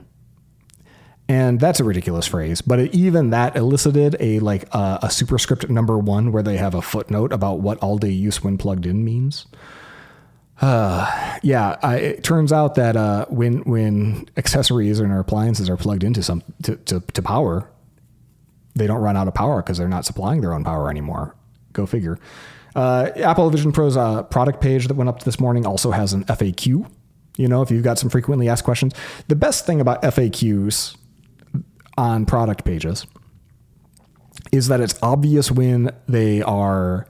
And that's a ridiculous phrase, but even that elicited a superscript number 1 where they have a footnote about what all day use when plugged in means. It turns out that when accessories and appliances are plugged into to power, they don't run out of power because they're not supplying their own power anymore. Go figure. Apple Vision Pro's product page that went up this morning also has an FAQ. You know, if you've got some frequently asked questions. The best thing about FAQs on product pages is that it's obvious when they are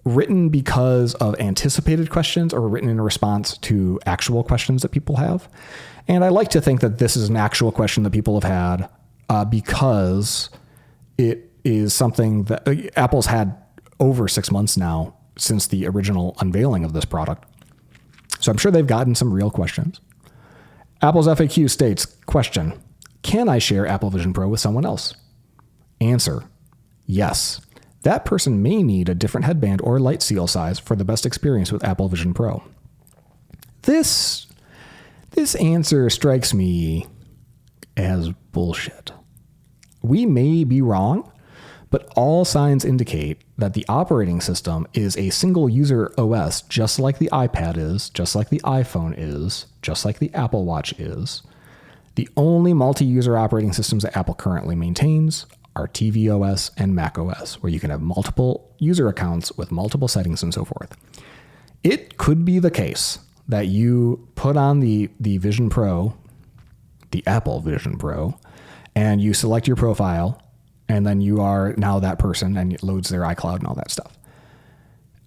written because of anticipated questions or written in response to actual questions that people have. And I like to think that this is an actual question that people have had because it is something that Apple's had over 6 months now since the original unveiling of this product. So I'm sure they've gotten some real questions. Apple's FAQ states, question, can I share Apple Vision Pro with someone else? Answer, yes. That person may need a different headband or light seal size for the best experience with Apple Vision Pro. This answer strikes me as bullshit. We may be wrong, but all signs indicate that the operating system is a single user OS, just like the iPad is, just like the iPhone is, just like the Apple Watch is. The only multi-user operating systems that Apple currently maintains are tvOS and macOS, where you can have multiple user accounts with multiple settings and so forth. It could be the case that you put on the Vision Pro, the Apple Vision Pro, and you select your profile, and then you are now that person, and it loads their iCloud and all that stuff.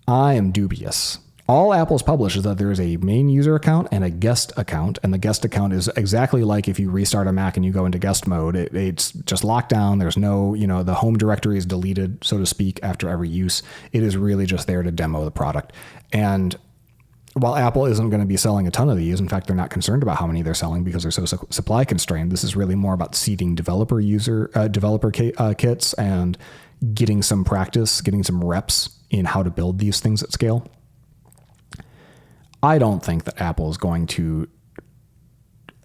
I am dubious. All Apple's published is that there is a main user account and a guest account, and the guest account is exactly like if you restart a Mac and you go into guest mode. It's just locked down. There's no, the home directory is deleted, so to speak, after every use. It is really just there to demo the product. And while Apple isn't going to be selling a ton of these, in fact, they're not concerned about how many they're selling because they're so supply constrained. This is really more about seeding developer kits and getting some practice, getting some reps in how to build these things at scale. I don't think that Apple is going to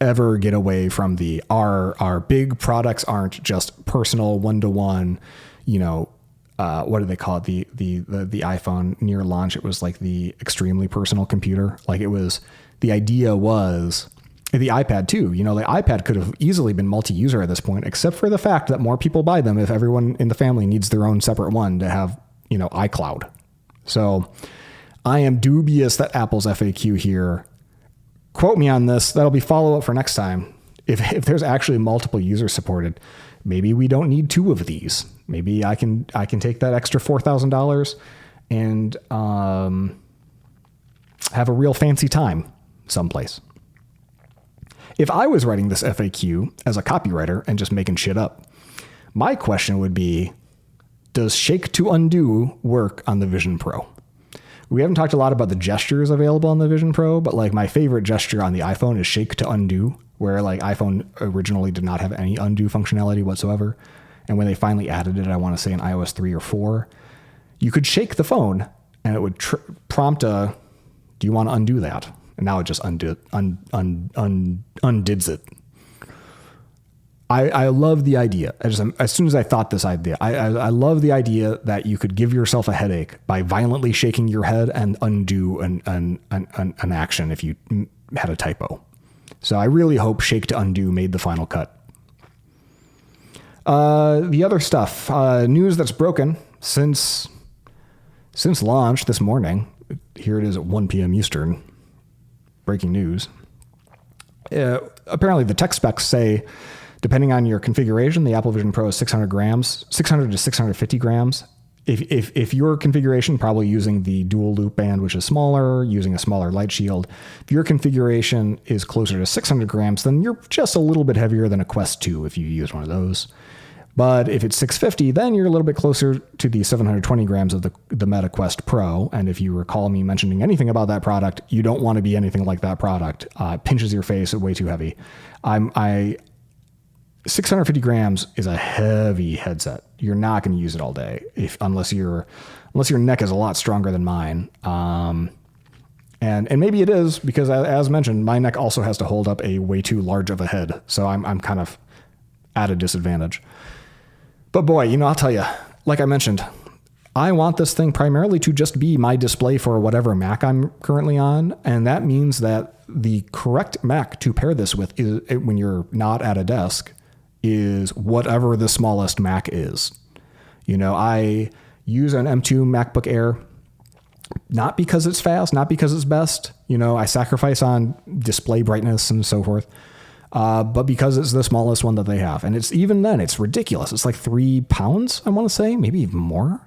ever get away from our big products aren't just personal one-to-one, what do they call it? The iPhone near launch, it was like the extremely personal computer. Like the idea was the iPad too. The iPad could have easily been multi-user at this point, except for the fact that more people buy them if everyone in the family needs their own separate one to have, iCloud. So I am dubious that Apple's FAQ here, quote me on this, that'll be follow-up for next time. If there's actually multiple users supported, maybe we don't need two of these. Maybe I can take that extra $4,000 and have a real fancy time someplace. If I was writing this FAQ as a copywriter and just making shit up, my question would be, does shake to undo work on the Vision Pro? We haven't talked a lot about the gestures available on the Vision Pro, but like my favorite gesture on the iPhone is shake to undo, where like iPhone originally did not have any undo functionality whatsoever. And when they finally added it, I want to say in iOS 3 or 4, you could shake the phone and it would prompt do you want to undo that? And now it just undids it. I love the idea. As soon as I thought this idea, I love the idea that you could give yourself a headache by violently shaking your head and undo an action if you had a typo. So I really hope shake to undo made the final cut. The other stuff, news that's broken since launch this morning. Here it is at 1 p.m. Eastern. Breaking news. Apparently the tech specs say, depending on your configuration, the Apple Vision Pro is 600 to 650 grams. If your configuration, probably using the dual loop band, which is smaller, using a smaller light shield, if your configuration is closer to 600 grams, then you're just a little bit heavier than a Quest 2 if you use one of those. But if it's 650, then you're a little bit closer to the 720 grams of the Meta Quest Pro. And if you recall me mentioning anything about that product, you don't want to be anything like that product. It pinches your face, way too heavy. 650 grams is a heavy headset. You're not going to use it all day unless your neck is a lot stronger than mine. And maybe it is because, as mentioned, my neck also has to hold up a way too large of a head. So I'm kind of at a disadvantage. But boy, I'll tell you, like I mentioned, I want this thing primarily to just be my display for whatever Mac I'm currently on. And that means that the correct Mac to pair this with is when you're not at a desk is whatever the smallest Mac is. You know, I use an M2 MacBook Air, not because it's fast, not because it's best. You know, I sacrifice on display brightness and so forth, but because it's the smallest one that they have. And it's even then, it's ridiculous. It's like 3 pounds, I want to say, maybe even more.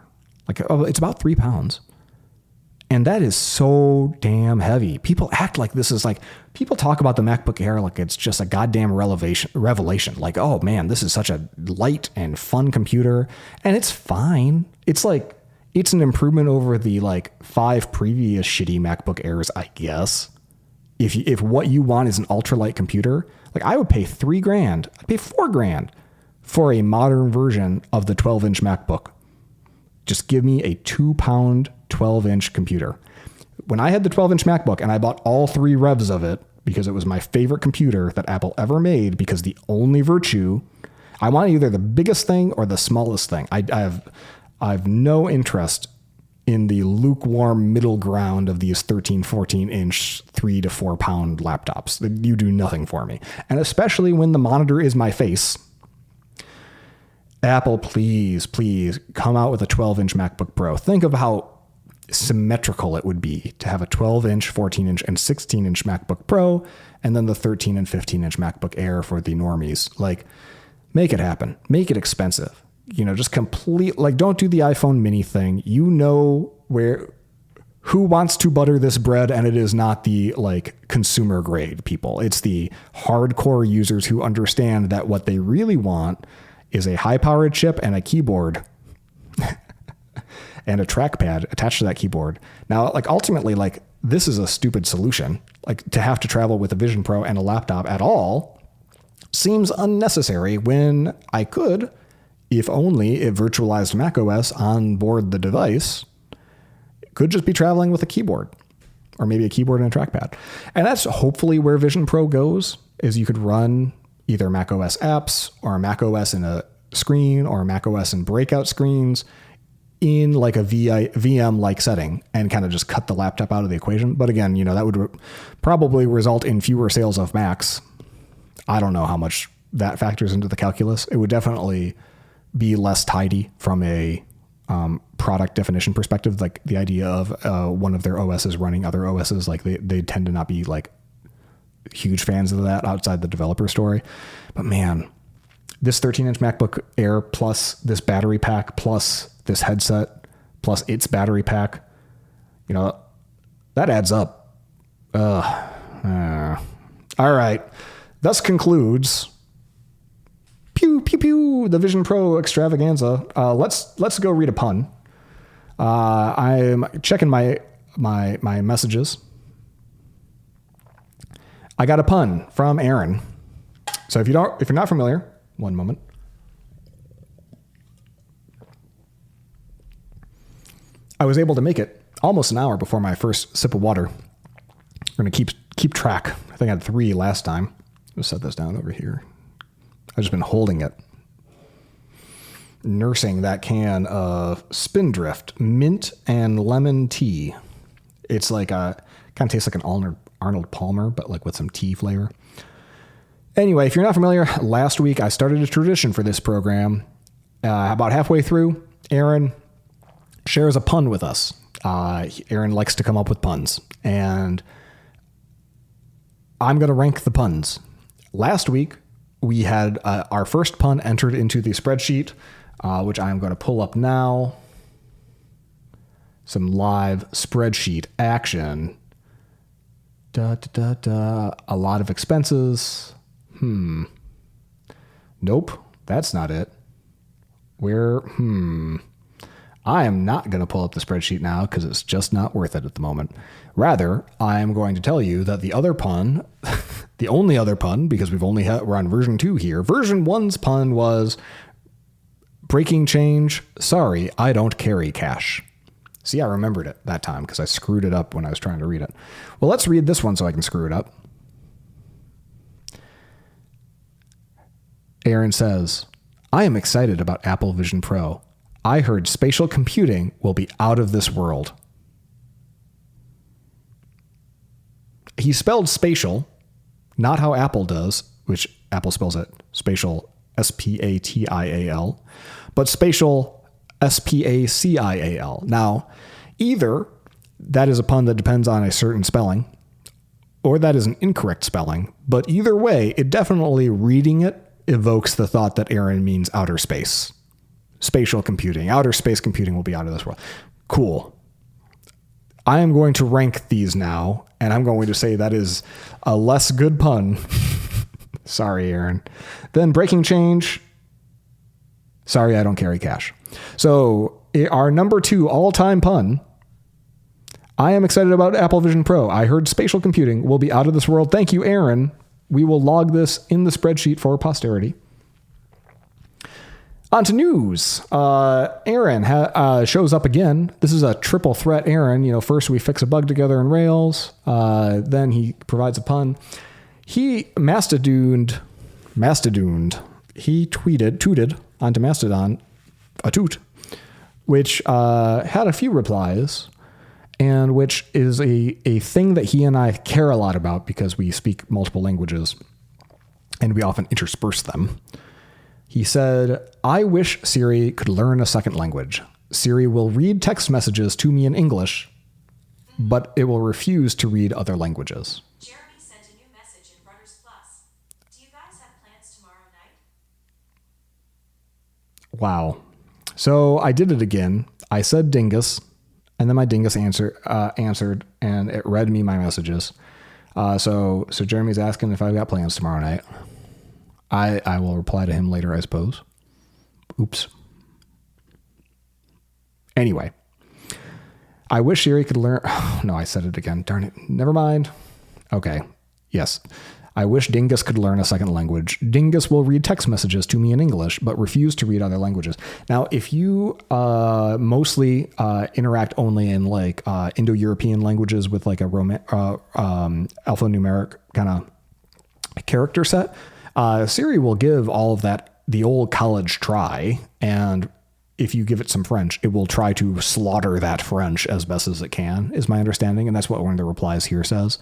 Like, it's about 3 pounds. And that is so damn heavy. People act like this is like, people talk about the MacBook Air like it's just a goddamn revelation. Like, oh man, this is such a light and fun computer. And it's fine. It's like, it's an improvement over the like 5 previous shitty MacBook Airs, I guess. If what you want is an ultralight computer, like I would pay $3,000, I'd pay $4,000 for a modern version of the 12-inch MacBook. Just give me a 2-pound 12-inch computer. When I had the 12-inch MacBook and I bought all 3 revs of it because it was my favorite computer that Apple ever made, because the only virtue, I want either the biggest thing or the smallest thing. I have no interest in the lukewarm middle ground of these 13, 14-inch, 3 to 4 pound laptops. You do nothing for me. And especially when the monitor is my face. Apple, please come out with a 12-inch MacBook Pro. Think of how symmetrical it would be to have a 12-inch, 14-inch, and 16-inch MacBook Pro, and then the 13 and 15-inch MacBook Air for the normies. Like, make it happen. Make it expensive. You know, just don't do the iPhone mini thing. You know who wants to butter this bread, and it is not the like consumer grade people. It's the hardcore users who understand that what they really want is a high-powered chip and a keyboard and a trackpad attached to that keyboard. Now, like ultimately, like this is a stupid solution. Like to have to travel with a Vision Pro and a laptop at all seems unnecessary when I could, if only it virtualized macOS on board the device, could just be traveling with a keyboard or maybe a keyboard and a trackpad. And that's hopefully where Vision Pro goes, is you could run either macOS apps or macOS in a screen or macOS in breakout screens in like a VM-like setting and kind of just cut the laptop out of the equation. But again, you know, that would probably result in fewer sales of Macs. I don't know how much that factors into the calculus. It would definitely be less tidy from a product definition perspective. Like the idea of one of their OSs running other OSs, like they tend to not be like huge fans of that outside the developer story. But man, this 13-inch MacBook Air plus this battery pack plus this headset plus its battery pack, you know, that adds up. All right. Thus concludes the Vision Pro extravaganza. Let's go read a pun. I'm checking my messages. I got a pun from Aaron. So if you're not familiar, one moment. I was able to make it almost an hour before my first sip of water. We're going to keep track. I think I had 3 last time. Let's set this down over here. I've just been holding it. Nursing that can of Spindrift mint and lemon tea. It's like kind of tastes like an Arnold Palmer, but like with some tea flavor. Anyway, if you're not familiar, last week I started a tradition for this program. About halfway through, Aaron shares a pun with us. Aaron likes to come up with puns, and I'm going to rank the puns. Last week, we had our first pun entered into the spreadsheet, which I'm going to pull up now. Some live spreadsheet action. A lot of expenses. Nope, that's not it. I am not going to pull up the spreadsheet now because it's just not worth it at the moment. Rather, I am going to tell you that the other pun, the only other pun, because we're on version 2 here. Version 1's pun was breaking change. Sorry, I don't carry cash. See, I remembered it that time because I screwed it up when I was trying to read it. Well, let's read this one so I can screw it up. Aaron says, I am excited about Apple Vision Pro. I heard spatial computing will be out of this world. He spelled spatial, not how Apple does, which Apple spells it spatial S-P-A-T-I-A-L, but spatial, S-P-A-C-I-A-L. Now, either that is a pun that depends on a certain spelling, or that is an incorrect spelling, but either way, it definitely, reading it, evokes the thought that Aaron means outer space. Spatial computing. Outer space computing will be out of this world. Cool. I am going to rank these now, and I'm going to say that is a less good pun. Sorry, Aaron. Then breaking change. Sorry, I don't carry cash. So our number 2 all-time pun. I am excited about Apple Vision Pro. I heard spatial computing will be out of this world. Thank you, Aaron. We will log this in the spreadsheet for posterity. On to news. Aaron shows up again. This is a triple threat Aaron. First we fix a bug together in Rails. Then he provides a pun. He mastodoned. He tooted onto Mastodon, a toot, which had a few replies, and which is a thing that he and I care a lot about because we speak multiple languages and we often intersperse them. He said, I wish Siri could learn a second language. Siri will read text messages to me in English, but it will refuse to read other languages. Jeremy sent a new message in Runners Plus. Do you guys have plans tomorrow night? Wow. So I did it again. I said dingus, and then my dingus answered, and it read me my messages. So Jeremy's asking if I've got plans tomorrow night. I will reply to him later, I suppose. Oops. Anyway, I wish Siri could learn. Oh, no, I said it again. Darn it. Never mind. Okay. Yes. I wish Dingus could learn a second language. Dingus will read text messages to me in English, but refuse to read other languages. Now, if you mostly interact only in like Indo-European languages with like a alphanumeric kind of character set, Siri will give all of that the old college try, and if you give it some French, it will try to slaughter that French as best as it can, is my understanding, and that's what one of the replies here says.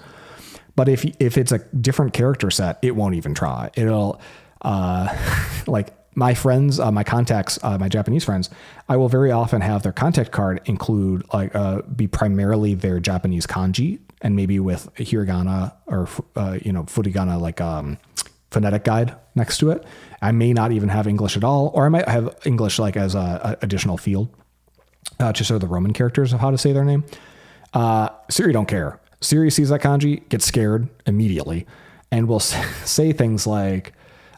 But if it's a different character set, it won't even try. It'll, like my friends, my contacts, my Japanese friends, I will very often have their contact card include, like, be primarily their Japanese kanji, and maybe with hiragana or, furigana, like, phonetic guide next to it. I may not even have English at all, or I might have English like as a additional field, just sort of the Roman characters of how to say their name. Siri don't care. Siri sees that kanji, gets scared immediately, and will say things like,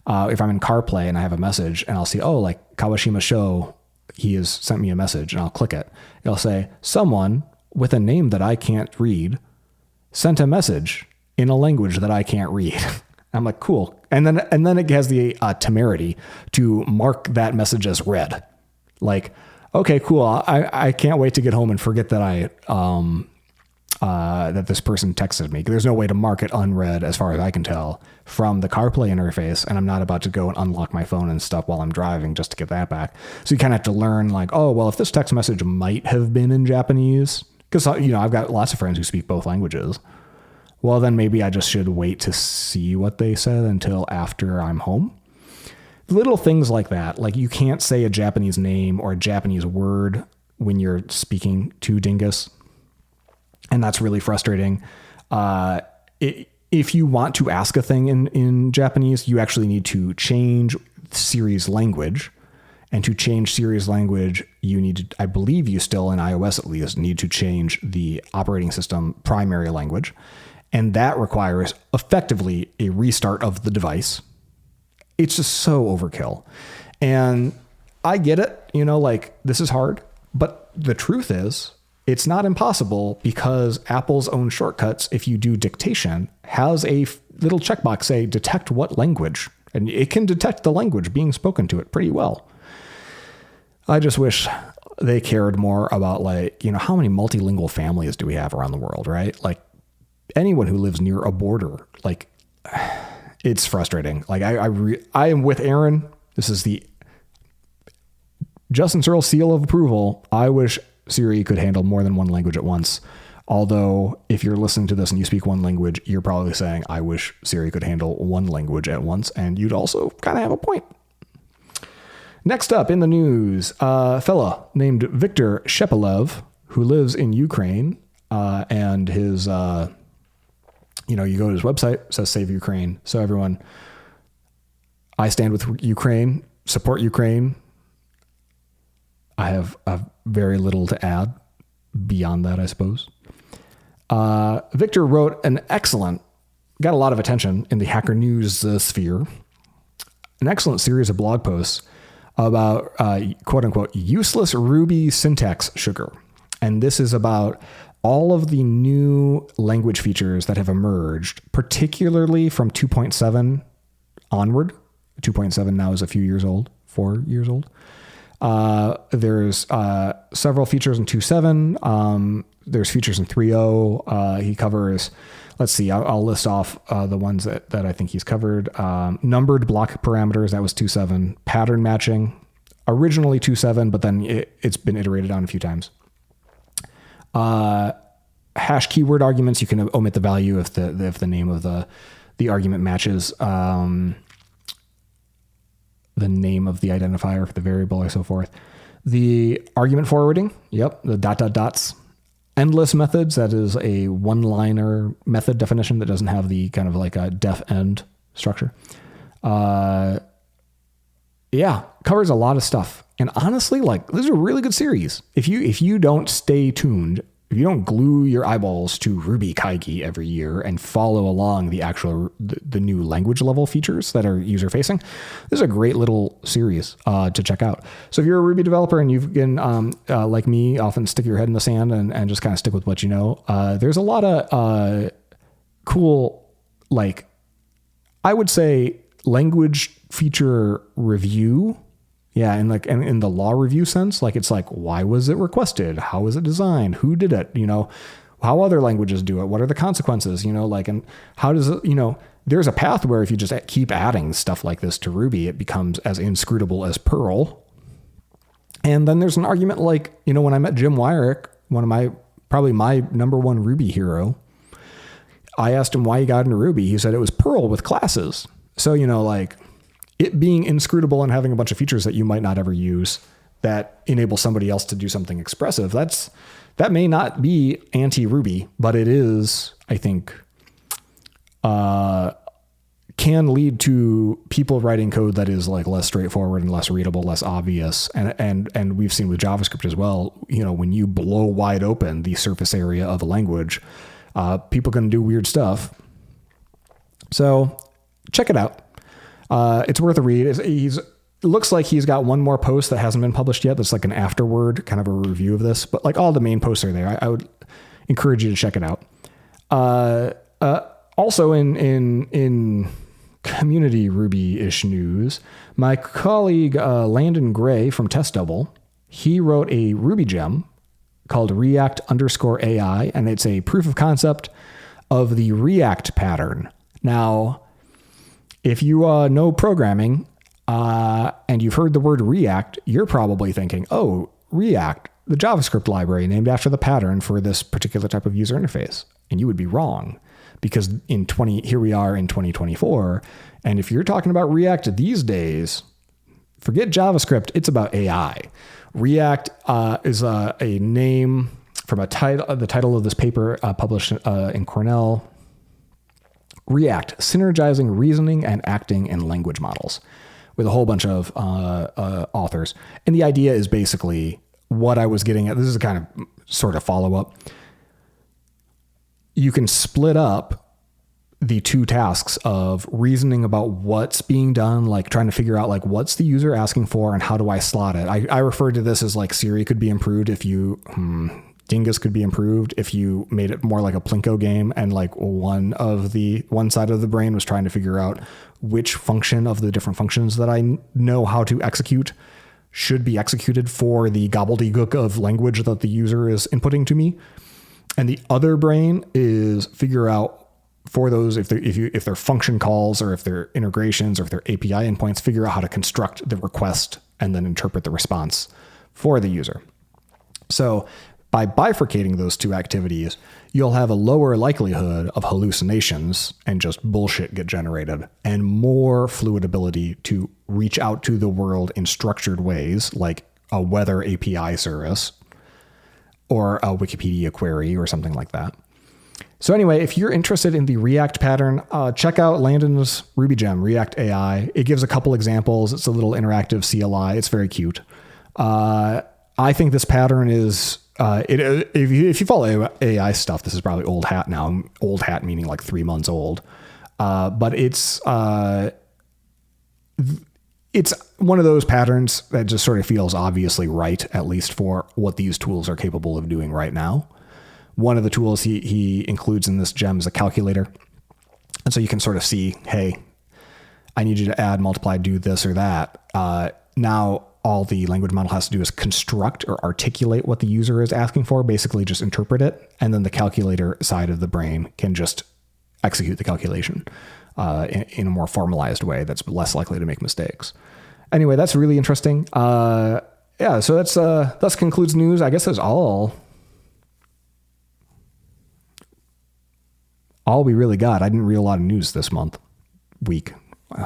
if I'm in CarPlay and I have a message and I'll see, like Kawashima Sho, he has sent me a message, and I'll click it. It'll say, someone with a name that I can't read sent a message in a language that I can't read. I'm like, cool. And then it has the temerity to mark that message as read. Like, okay, cool. I can't wait to get home and forget that that this person texted me. There's no way to mark it unread as far as I can tell from the CarPlay interface. And I'm not about to go and unlock my phone and stuff while I'm driving just to get that back. So you kind of have to learn like, if this text message might have been in Japanese, because, I've got lots of friends who speak both languages. Well, then maybe I just should wait to see what they said until after I'm home. Little things like that. Like you can't say a Japanese name or a Japanese word when you're speaking to Dingus. And that's really frustrating. If you want to ask a thing in Japanese, you actually need to change Siri's language. And to change Siri's language, you need to, I believe you still in iOS at least, need to change the operating system primary language. And that requires effectively a restart of the device. It's just so overkill. And I get it, like this is hard, but the truth is it's not impossible because Apple's own shortcuts, if you do dictation, has a little checkbox say detect what language, and it can detect the language being spoken to it pretty well. I just wish they cared more about how many multilingual families do we have around the world, right? Like, anyone who lives near a border, like, it's frustrating. Like I am with Aaron. This is the Justin Searle seal of approval. I wish Siri could handle more than one language at once. Although if you're listening to this and you speak one language, you're probably saying, I wish Siri could handle one language at once. And you'd also kind of have a point. Next up in the news, a fella named Viktor Shepelov, who lives in Ukraine, and his, you go to his website, it says Save Ukraine. So everyone, I stand with Ukraine, support Ukraine. I have very little to add beyond that, I suppose. Victor wrote got a lot of attention in the Hacker News sphere, an excellent series of blog posts about quote unquote useless Ruby syntax sugar. And this is about all of the new language features that have emerged, particularly from 2.7 onward. 2.7 now is a few years old, 4 years old. There's several features in 2.7. There's features in 3.0. He covers, let's see, I'll list off the ones that I think he's covered. Numbered block parameters, that was 2.7. Pattern matching, originally 2.7, but then it's been iterated on a few times. Hash keyword arguments, you can omit the value if the name of the argument matches the name of the identifier for the variable or so forth. The argument forwarding, the ... dots. Endless methods, that is a one-liner method definition that doesn't have the kind of like a def end structure. Covers a lot of stuff. And honestly, this is a really good series. If you don't stay tuned, if you don't glue your eyeballs to Ruby Kaigi every year and follow along the new language level features that are user facing, this is a great little series to check out. So if you're a Ruby developer and you've been like me, often stick your head in the sand and just kind of stick with what you know, there's a lot of cool, I would say, language feature review. Yeah, and in the law review sense, it's why was it requested? How was it designed? Who did it? How other languages do it? What are the consequences? And how does it, there's a path where if you just keep adding stuff like this to Ruby, it becomes as inscrutable as Perl. And then there's an argument when I met Jim Wyrick, probably my number one Ruby hero, I asked him why he got into Ruby. He said it was Perl with classes. So, it being inscrutable and having a bunch of features that you might not ever use that enable somebody else to do something expressive, that may not be anti-Ruby, but it is, I think, can lead to people writing code that is less straightforward and less readable, less obvious. And we've seen with JavaScript as well, when you blow wide open the surface area of a language, people can do weird stuff. So check it out. It's worth a read. It looks like he's got one more post that hasn't been published yet. That's an afterword, kind of a review of this, but all the main posts are there. I would encourage you to check it out. Also in community Ruby-ish news, my colleague, Landon Gray from Test Double, he wrote a Ruby gem called React_AI, and it's a proof of concept of the React pattern. Now, if you know programming and you've heard the word React, you're probably thinking, oh, React, the JavaScript library named after the pattern for this particular type of user interface. And you would be wrong, because here we are in 2024. And if you're talking about React these days, forget JavaScript, it's about AI. React is a name from the title of this paper published in Cornell. React, synergizing reasoning and acting in language models, with a whole bunch of authors. And the idea is basically what I was getting at. This is a kind of sort of follow-up. You can split up the two tasks of reasoning about what's being done, trying to figure out what's the user asking for and how do I slot it. I refer to this as Siri could be improved if you... Dingus could be improved if you made it more like a Plinko game, and one side of the brain was trying to figure out which function of the different functions that I know how to execute should be executed for the gobbledygook of language that the user is inputting to me. And the other brain is figure out for those, if they're function calls or if they're integrations or if they're API endpoints, figure out how to construct the request and then interpret the response for the user. So By bifurcating those two activities, you'll have a lower likelihood of hallucinations and just bullshit get generated, and more fluid ability to reach out to the world in structured ways, like a weather API service or a Wikipedia query or something like that. So anyway, if you're interested in the React pattern, check out Landon's Ruby gem, React AI. It gives a couple examples. It's a little interactive CLI. It's very cute. I think this pattern is, if you follow AI stuff, this is probably old hat now. Old hat meaning like 3 months old. But it's one of those patterns that just sort of feels obviously right, at least for what these tools are capable of doing right now. One of the tools he includes in this gem is a calculator. And so you can sort of see, hey, I need you to add, multiply, do this or that. Now all the language model has to do is construct or articulate what the user is asking for, basically just interpret it. And then the calculator side of the brain can just execute the calculation in a more formalized way that's less likely to make mistakes. Anyway, that's really interesting. So that's concludes news. I guess that's all we really got. I didn't read a lot of news this week.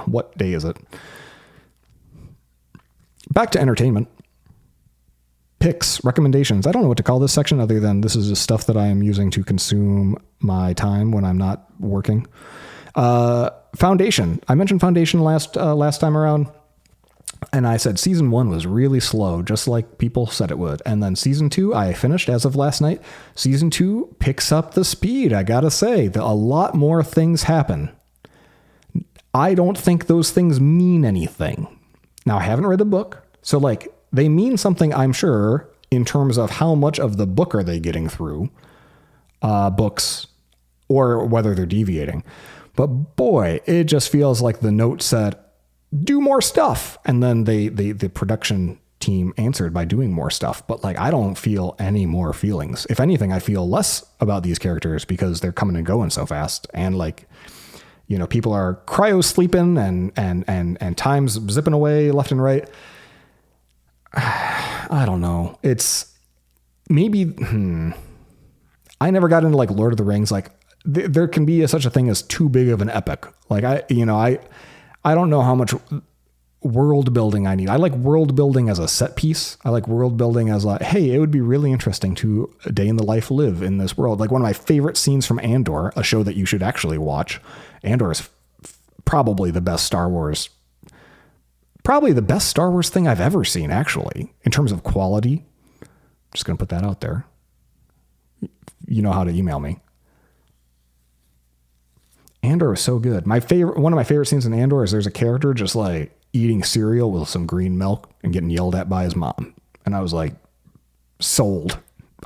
What day is it? Back to entertainment. Picks, recommendations. I don't know what to call this section other than this is just stuff that I am using to consume my time when I'm not working. Foundation. I mentioned Foundation last time around, and I said season 1 was really slow, just like people said it would. And then season 2, I finished as of last night. Season 2 picks up the speed. I gotta say that a lot more things happen. I don't think those things mean anything. Now, I haven't read the book, so like they mean something, I'm sure, in terms of how much of the book are they getting through books, or whether they're deviating. But boy, it just feels like the note said, do more stuff. And then the production team answered by doing more stuff. But like, I don't feel any more feelings. If anything, I feel less about these characters because they're coming and going so fast. And like, you know, people are cryo sleeping and time's zipping away left and right. I don't know. It's maybe, I never got into like Lord of the Rings. Like there can be such a thing as too big of an epic. Like I don't know how much world building I need. I like world building as a set piece. I like world building as like, hey, it would be really interesting to a day in the life live in this world. Like one of my favorite scenes from Andor, a show that you should actually watch. Andor is probably the best Star Wars thing I've ever seen, actually, in terms of quality. Just going to put that out there. You know how to email me. Andor is so good. One of my favorite scenes in Andor is there's a character just like eating cereal with some green milk and getting yelled at by his mom. And I was like, sold.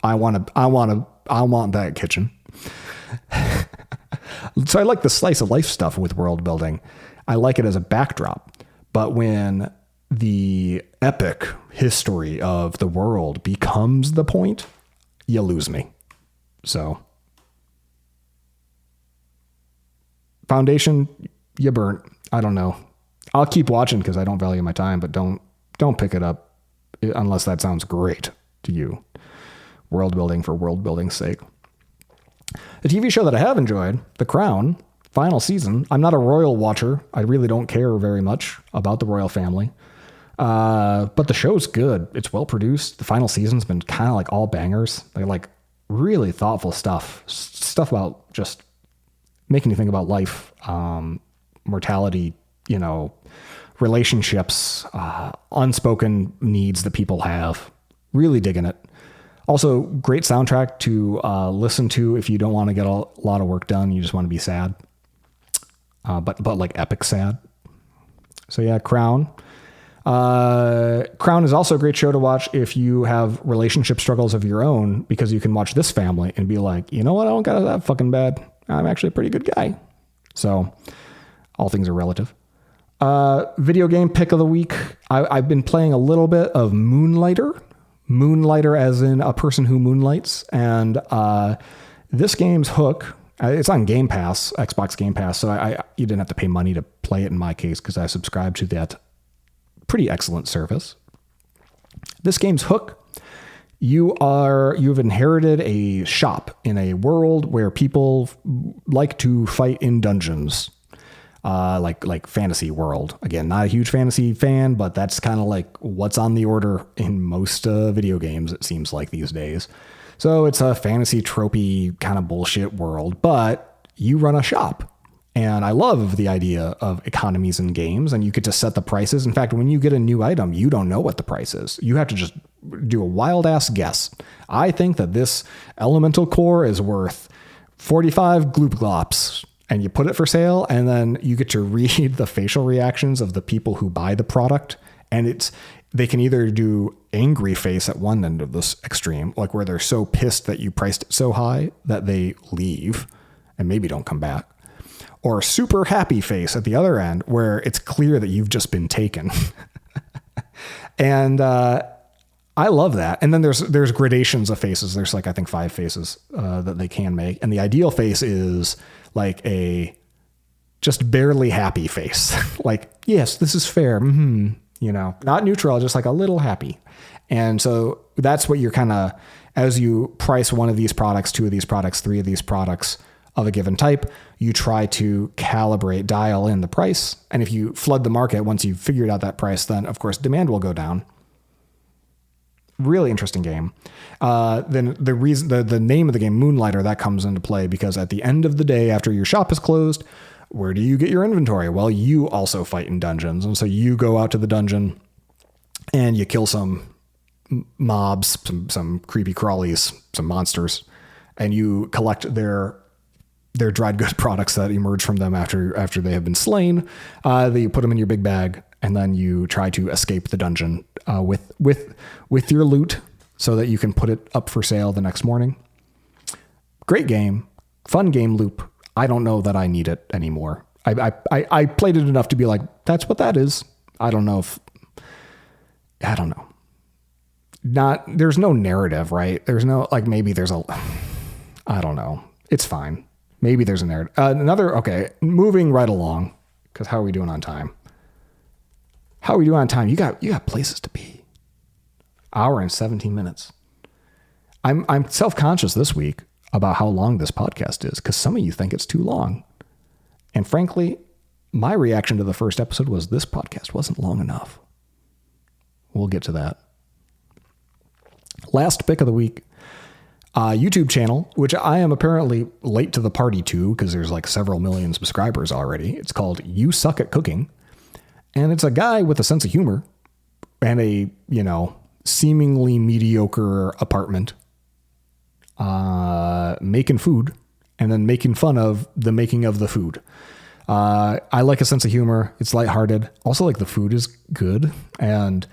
I want that kitchen. So I like the slice of life stuff with world building. I like it as a backdrop. But when the epic history of the world becomes the point, you lose me. So Foundation, you burnt. I don't know. I'll keep watching because I don't value my time, but don't pick it up unless that sounds great to you. World building for world building's sake. A TV show that I have enjoyed, The Crown, final season. I'm not a royal watcher. I really don't care very much about the royal family. But the show's good. It's well produced. The final season's been kind of like all bangers. They're like really thoughtful stuff. Stuff about just making you think about life, mortality, you know, relationships, unspoken needs that people have. Really digging it. Also, great soundtrack to listen to if you don't want to get a lot of work done. You just want to be sad, but like epic sad. So yeah, Crown. Crown is also a great show to watch if you have relationship struggles of your own, because you can watch this family and be like, you know what? I don't got it that fucking bad. I'm actually a pretty good guy. So all things are relative. Video game pick of the week. I've been playing a little bit of Moonlighter. Moonlighter as in a person who moonlights. And this game's hook, it's on Game Pass, Xbox Game Pass. So you didn't have to pay money to play it in my case because I subscribed to that pretty excellent service. This game's hook, You've inherited a shop in a world where people like to fight in dungeons. Like fantasy world. Again, not a huge fantasy fan, but that's kind of like what's on the order in most video games, it seems like these days. So it's a fantasy tropey kind of bullshit world, but you run a shop. And I love the idea of economies in games, and you get to set the prices. In fact, when you get a new item, you don't know what the price is. You have to just do a wild ass guess. I think that this elemental core is worth 45 gloop glops. And you put it for sale, and then you get to read the facial reactions of the people who buy the product. And they can either do angry face at one end of this extreme, like where they're so pissed that you priced it so high that they leave and maybe don't come back, or super happy face at the other end where it's clear that you've just been taken. And I love that. And then there's gradations of faces. There's like, I think 5 faces that they can make. And the ideal face is like a just barely happy face. Like, yes, this is fair. Not neutral, just like a little happy. And so that's what you're kind of, as you price one of these products, 2 of these products, 3 of these products of a given type, you try to calibrate, dial in the price. And if you flood the market, once you've figured out that price, then of course demand will go down. Really interesting game. Then the name of the game, Moonlighter, that comes into play because at the end of the day, after your shop is closed, where do you get your inventory? Well, you also fight in dungeons. And so you go out to the dungeon and you kill some mobs, some creepy crawlies, some monsters, and you collect their dried goods products that emerge from them after they have been slain. You put them in your big bag, and then you try to escape the dungeon with your loot so that you can put it up for sale the next morning. Great game, fun game loop. I don't know that I need it anymore. I played it enough to be like, that's what that is. I don't know. There's no narrative, right? There's no, like, maybe there's I don't know. It's fine. Maybe there's a narrative. Okay, moving right along, because how are we doing on time? You got places to be. Hour and 17 minutes. I'm self-conscious this week about how long this podcast is, because some of you think it's too long. And frankly, my reaction to the first episode was this podcast wasn't long enough. We'll get to that. Last pick of the week. YouTube channel, which I am apparently late to the party to because there's like several million subscribers already. It's called You Suck at Cooking. And it's a guy with a sense of humor and a, seemingly mediocre apartment, making food and then making fun of the making of the food. I like a sense of humor. It's lighthearted. Also, like, the food is good. And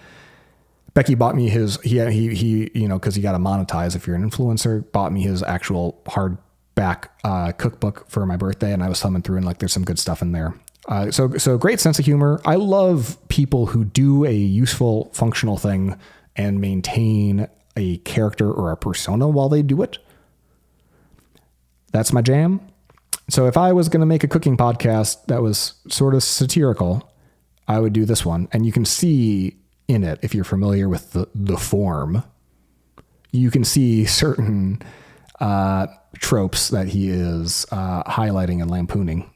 Becky bought me his, he cause you got to monetize if you're an influencer, bought me his actual hardback cookbook for my birthday. And I was thumbing through and, like, there's some good stuff in there. So great sense of humor. I love people who do a useful, functional thing and maintain a character or a persona while they do it. That's my jam. So if I was going to make a cooking podcast that was sort of satirical, I would do this one. And you can see in it, if you're familiar with the form, you can see certain tropes that he is highlighting and lampooning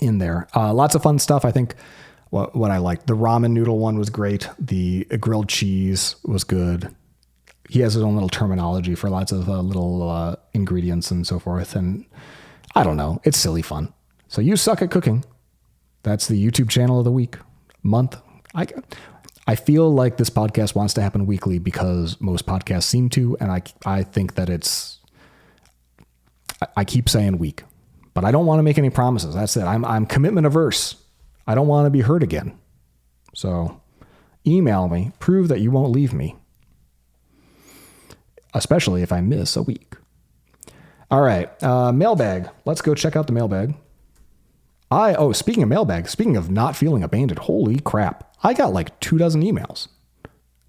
in there. Lots of fun stuff. I think what I liked, the ramen noodle one was great. The grilled cheese was good. He has his own little terminology for lots of little ingredients and so forth. And I don't know. It's silly fun. So You Suck at Cooking. That's the YouTube channel of the week, month. I feel like this podcast wants to happen weekly because most podcasts seem to. And I think that I keep saying week, but I don't want to make any promises. That's it. I'm commitment averse. I don't want to be hurt again. So email me, prove that you won't leave me, especially if I miss a week. All right. Mailbag. Let's go check out the mailbag. Speaking of mailbag, speaking of not feeling abandoned, holy crap. I got like 24 emails.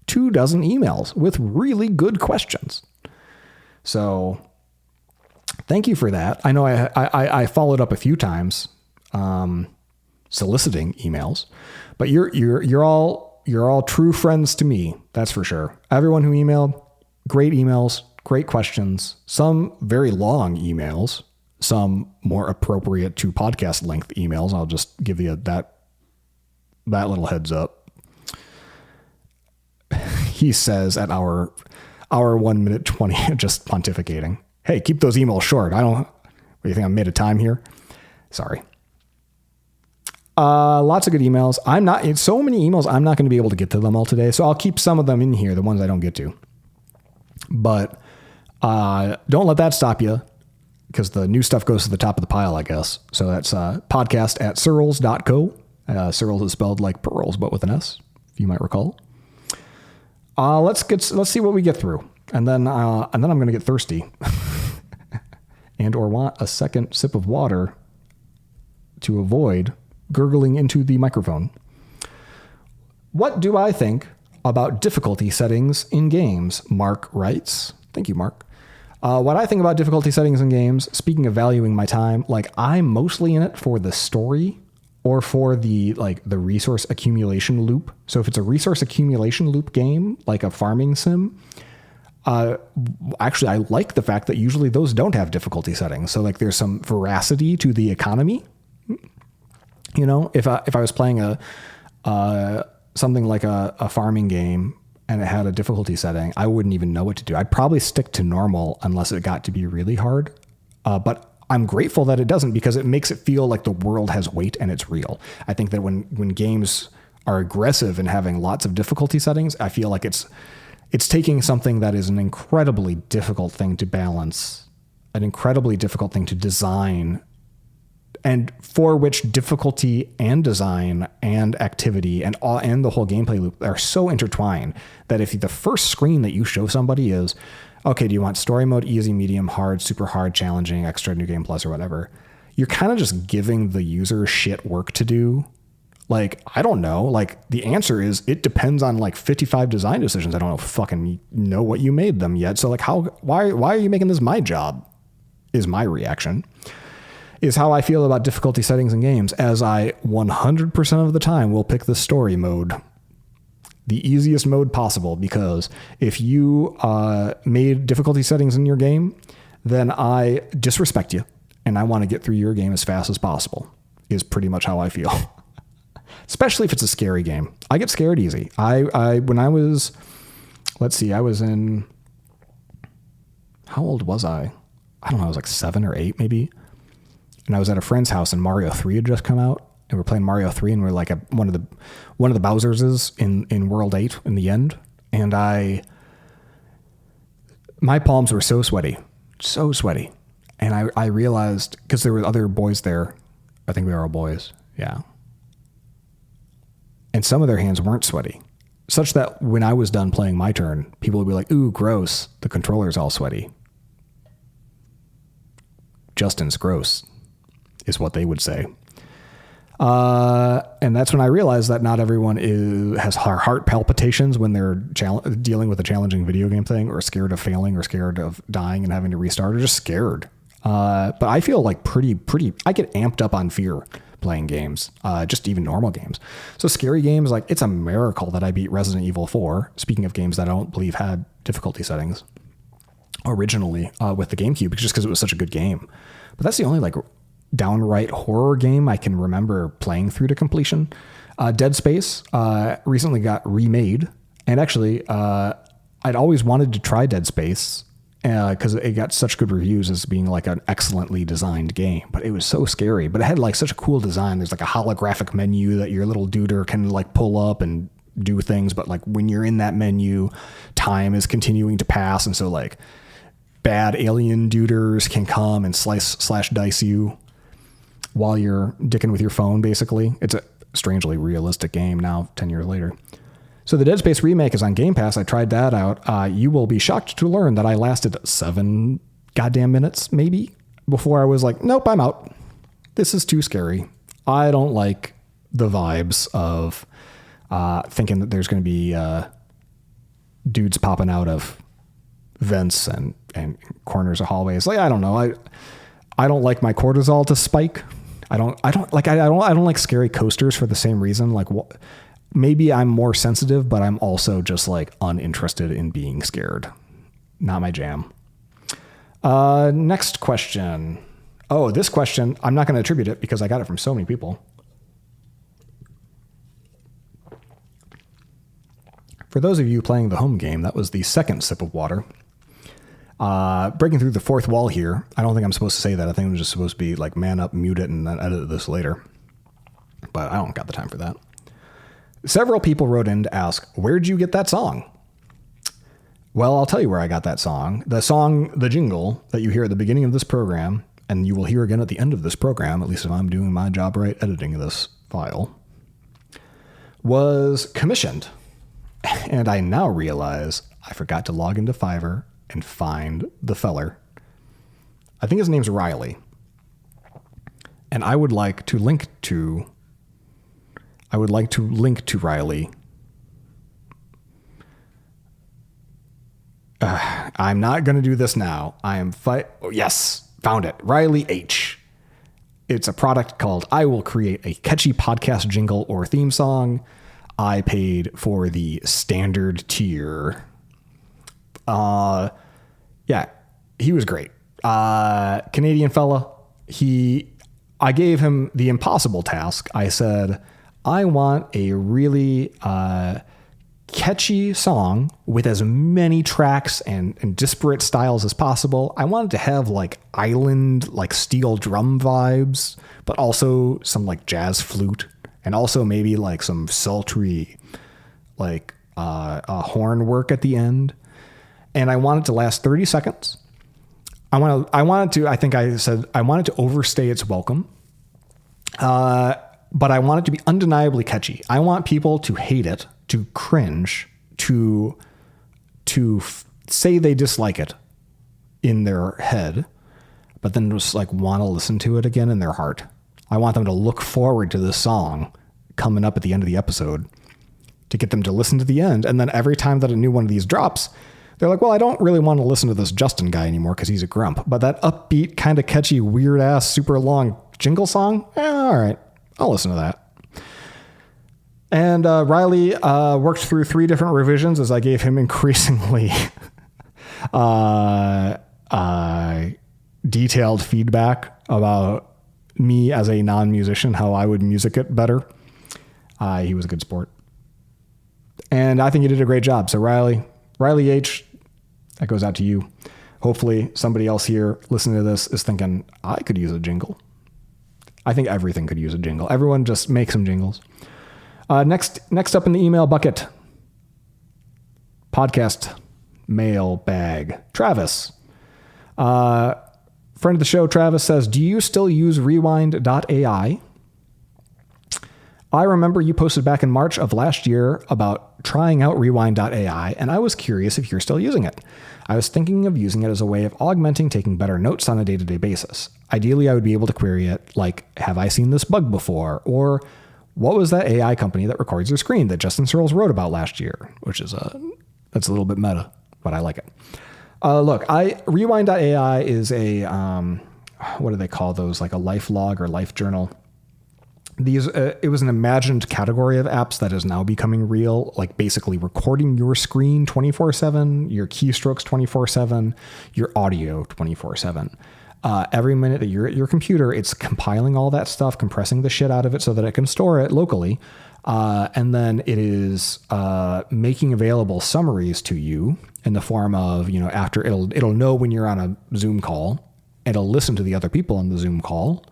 24 emails with really good questions. So thank you for that. I know I followed up a few times, soliciting emails, but you're all true friends to me. That's for sure. Everyone who emailed, great emails, great questions, some very long emails, some more appropriate to podcast length emails. I'll just give you that little heads up. He says at our 1 minute 20, just pontificating, hey, keep those emails short. What do you think, I'm made of time here? Sorry. Lots of good emails. It's so many emails, I'm not going to be able to get to them all today. So I'll keep some of them in here, the ones I don't get to. But don't let that stop you, because the new stuff goes to the top of the pile, I guess. So that's podcast@searls.co. Searls is spelled like pearls, but with an S, if you might recall. Let's see what we get through. And then I'm going to get thirsty and or want a second sip of water to avoid gurgling into the microphone. What do I think about difficulty settings in games? Mark writes. Thank you, Mark. What I think about difficulty settings in games, speaking of valuing my time, like I'm mostly in it for the story or for the resource accumulation loop. So if it's a resource accumulation loop game, like a farming sim, actually I like the fact that usually those don't have difficulty settings. So like there's some veracity to the economy. You know, if I was playing something like a farming game and it had a difficulty setting, I wouldn't even know what to do. I'd probably stick to normal unless it got to be really hard. But I'm grateful that it doesn't, because it makes it feel like the world has weight and it's real. I think that when games are aggressive and having lots of difficulty settings, I feel like it's taking something that is an incredibly difficult thing to balance, an incredibly difficult thing to design, and for which difficulty and design and activity and the whole gameplay loop are so intertwined that if the first screen that you show somebody is, okay, do you want story mode, easy, medium, hard, super hard, challenging, extra, new game plus, or whatever, you're kind of just giving the user shit work to do. Like, I don't know. Like, the answer is it depends on like 55 design decisions. I don't fucking know what you made them yet. So like, why are you making this my job? Is my reaction. Is how I feel about difficulty settings in games, as I 100% of the time will pick the story mode, the easiest mode possible, because if you made difficulty settings in your game, then I disrespect you and I want to get through your game as fast as possible, is pretty much how I feel. Especially if it's a scary game. I get scared easy. When I was, I was in, how old was I? I don't know, I was like 7 or 8 maybe. And I was at a friend's house and Mario 3 had just come out, and we're playing Mario 3 and we're like one of the Bowser's in World 8 in the end. And my palms were so sweaty. And I realized, because there were other boys there, I think we were all boys. Yeah. And some of their hands weren't sweaty, such that when I was done playing my turn, people would be like, ooh, gross. The controller's all sweaty. Justin's gross, is what they would say. And that's when I realized that not everyone has heart palpitations when they're dealing with a challenging video game thing, or scared of failing, or scared of dying and having to restart, or just scared. But I feel like I get amped up on fear playing games, just even normal games. So scary games, like, it's a miracle that I beat Resident Evil 4. Speaking of games that I don't believe had difficulty settings originally, with the GameCube, just because it was such a good game. But that's the only like downright horror game I can remember playing through to completion. Dead Space recently got remade, and actually I'd always wanted to try Dead Space because it got such good reviews as being like an excellently designed game, but it was so scary. But it had like such a cool design. There's like a holographic menu that your little duder can like pull up and do things, but like when you're in that menu, time is continuing to pass, and so like bad alien duders can come and slash dice you while you're dicking with your phone, basically. It's a strangely realistic game now, 10 years later. So the Dead Space remake is on Game Pass. I tried that out. You will be shocked to learn that I lasted 7 goddamn minutes, maybe, before I was like, nope, I'm out. This is too scary. I don't like the vibes of thinking that there's going to be dudes popping out of vents and corners of hallways. Like, I don't know. I don't like my cortisol to spike. I don't like scary coasters for the same reason. Like, maybe I'm more sensitive, but I'm also just like uninterested in being scared. Not my jam. Next question. Oh, this question, I'm not going to attribute it because I got it from so many people. For those of you playing the home game, that was the second sip of water. Breaking through the fourth wall here. I don't think I'm supposed to say that. I think I'm just supposed to be like, man up, mute it, and then edit this later. But I don't got the time for that. Several people wrote in to ask, where'd you get that song? Well, I'll tell you where I got that song. The song, the jingle that you hear at the beginning of this program, and you will hear again at the end of this program, at least if I'm doing my job right, editing this file, was commissioned. And I now realize I forgot to log into Fiverr and find the feller. I think his name's Riley. And I would like to link to Riley. I'm not going to do this now. Oh, yes, found it. Riley H. It's a product called I Will Create a Catchy Podcast Jingle or Theme Song. I paid for the standard tier. Yeah, he was great. Canadian fella. I gave him the impossible task. I said, I want a really catchy song with as many tracks and disparate styles as possible. I wanted to have like island, like steel drum vibes, but also some like jazz flute, and also maybe like some sultry, like horn work at the end. And I want it to last 30 seconds. I wanted to overstay its welcome. But I want it to be undeniably catchy. I want people to hate it, to cringe, to say they dislike it in their head, but then just like want to listen to it again in their heart. I want them to look forward to this song coming up at the end of the episode to get them to listen to the end. And then every time that a new one of these drops, they're like, well, I don't really want to listen to this Justin guy anymore because he's a grump. But that upbeat, kind of catchy, weird ass, super long jingle song, all right, I'll listen to that. And Riley worked through 3 different revisions as I gave him increasingly detailed feedback about me as a non-musician, how I would music it better. He was a good sport. And I think he did a great job. So Riley H., that goes out to you. Hopefully somebody else here listening to this is thinking, I could use a jingle. I think everything could use a jingle. Everyone just make some jingles. Next up in the email bucket, podcast mailbag. Travis, friend of the show, Travis says, do you still use rewind.ai? I remember you posted back in March of last year about trying out rewind.ai, and I was curious if you're still using it. I was thinking of using it as a way of augmenting taking better notes on a day-to-day basis. Ideally, I would be able to query it like, have I seen this bug before? Or what was that AI company that records your screen that Justin Searles wrote about last year? Which is that's a little bit meta, but I like it. Look, rewind.ai is a, what do they call those? Like a life log or life journal. It was an imagined category of apps that is now becoming real, like basically recording your screen 24/7, your keystrokes 24/7, your audio 24/7. Every minute that you're at your computer, it's compiling all that stuff, compressing the shit out of it so that it can store it locally. And then it is making available summaries to you in the form of, after it'll know when you're on a Zoom call. It'll listen to the other people on the Zoom call.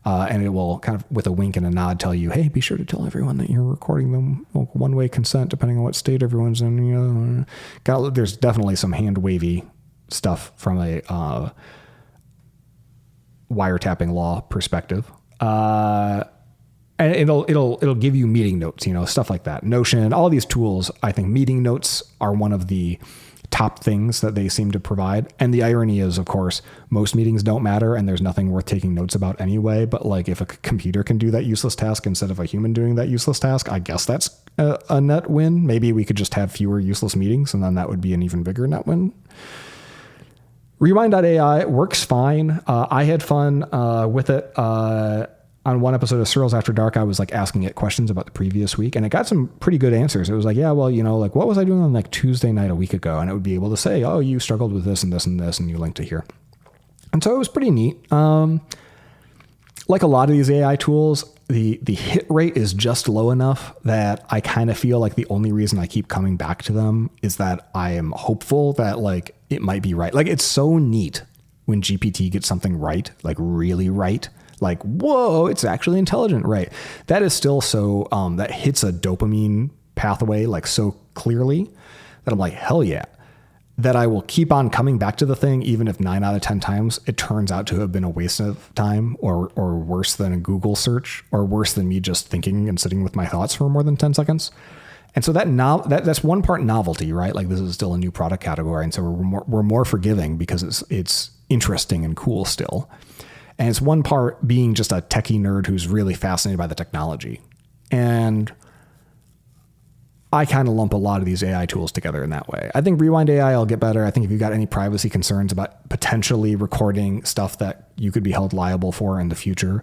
And it will kind of with a wink and a nod tell you, hey, be sure to tell everyone that you're recording them one-way consent, depending on what state everyone's in. There's definitely some hand wavy stuff from a wiretapping law perspective. And it'll give you meeting notes, stuff like that. Notion, all these tools, I think meeting notes are one of the top things that they seem to provide. And the irony is, of course, most meetings don't matter and there's nothing worth taking notes about anyway. But like if a computer can do that useless task instead of a human doing that useless task, I guess that's a net win. Maybe we could just have fewer useless meetings and then that would be an even bigger net win. Rewind.ai works fine. I had fun with it. on one episode of Searles After Dark, I was like asking it questions about the previous week, and it got some pretty good answers. It was like, yeah, well, like, what was I doing on like Tuesday night a week ago? And it would be able to say, oh, you struggled with this and this and this, and you linked to here. And so it was pretty neat. Like a lot of these AI tools, the hit rate is just low enough that I kind of feel like the only reason I keep coming back to them is that I am hopeful that like it might be right. Like, it's so neat when GPT gets something right, like really right. Like, whoa, it's actually intelligent, right? That is still so, that hits a dopamine pathway like so clearly that I'm like, hell yeah. That I will keep on coming back to the thing, even if 9 out of 10 times it turns out to have been a waste of time, or worse than a Google search, or worse than me just thinking and sitting with my thoughts for more than 10 seconds. And so that's one part novelty, right? Like, this is still a new product category. And so we're more forgiving because it's interesting and cool still. And it's one part being just a techie nerd who's really fascinated by the technology. And I kind of lump a lot of these AI tools together in that way. I think Rewind AI will get better. I think if you've got any privacy concerns about potentially recording stuff that you could be held liable for in the future,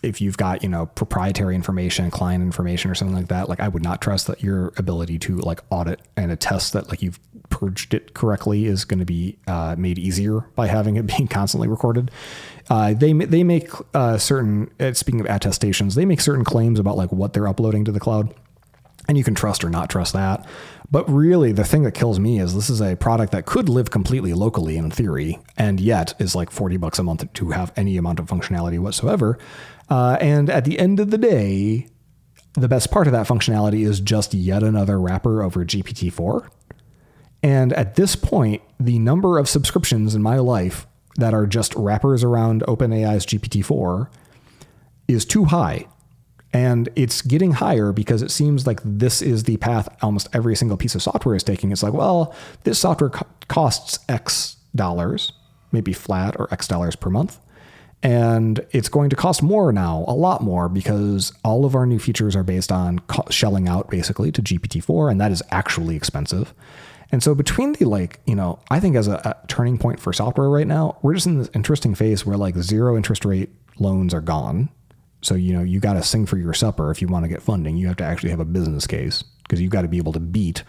if you've got, proprietary information, client information or something like that, like, I would not trust that your ability to like audit and attest that like you've purged it correctly is going to be made easier by having it being constantly recorded. They make certain, speaking of attestations, they make certain claims about like what they're uploading to the cloud. And you can trust or not trust that. But really, the thing that kills me is this is a product that could live completely locally in theory, and yet is like $40 a month to have any amount of functionality whatsoever. And at the end of the day, the best part of that functionality is just yet another wrapper over GPT-4. And at this point, the number of subscriptions in my life that are just wrappers around OpenAI's GPT-4 is too high. And it's getting higher because it seems like this is the path almost every single piece of software is taking. It's like, well, this software costs X dollars, maybe flat, or X dollars per month. And it's going to cost more now, a lot more, because all of our new features are based on shelling out basically to GPT-4, and that is actually expensive. And so between the I think as a turning point for software right now, we're just in this interesting phase where like zero interest rate loans are gone. So, you got to sing for your supper. If you want to get funding, you have to actually have a business case, because you've got to be able to beat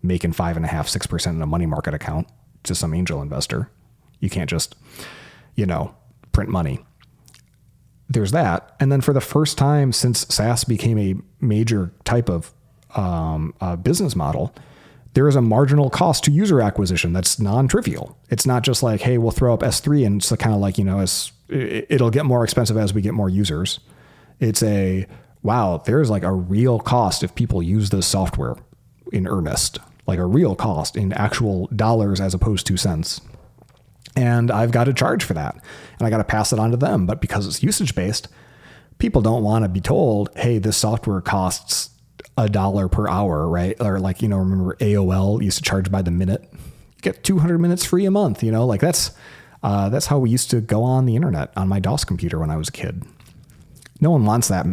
making 5.5%, 6% in a money market account to some angel investor. You can't just, print money. There's that. And then for the first time since SaaS became a major type of business model, there is a marginal cost to user acquisition that's non-trivial. It's not just like, hey, we'll throw up S3 and it's kind of like, it'll get more expensive as we get more users. It's wow, there's like a real cost if people use this software in earnest, like a real cost in actual dollars as opposed to cents. And I've got to charge for that, and I got to pass it on to them. But because it's usage-based, people don't want to be told, hey, this software costs $1 per hour, right? Or like, remember AOL used to charge by the minute. You get 200 minutes free a month, like that's how we used to go on the internet on my DOS computer when I was a kid. No one wants that.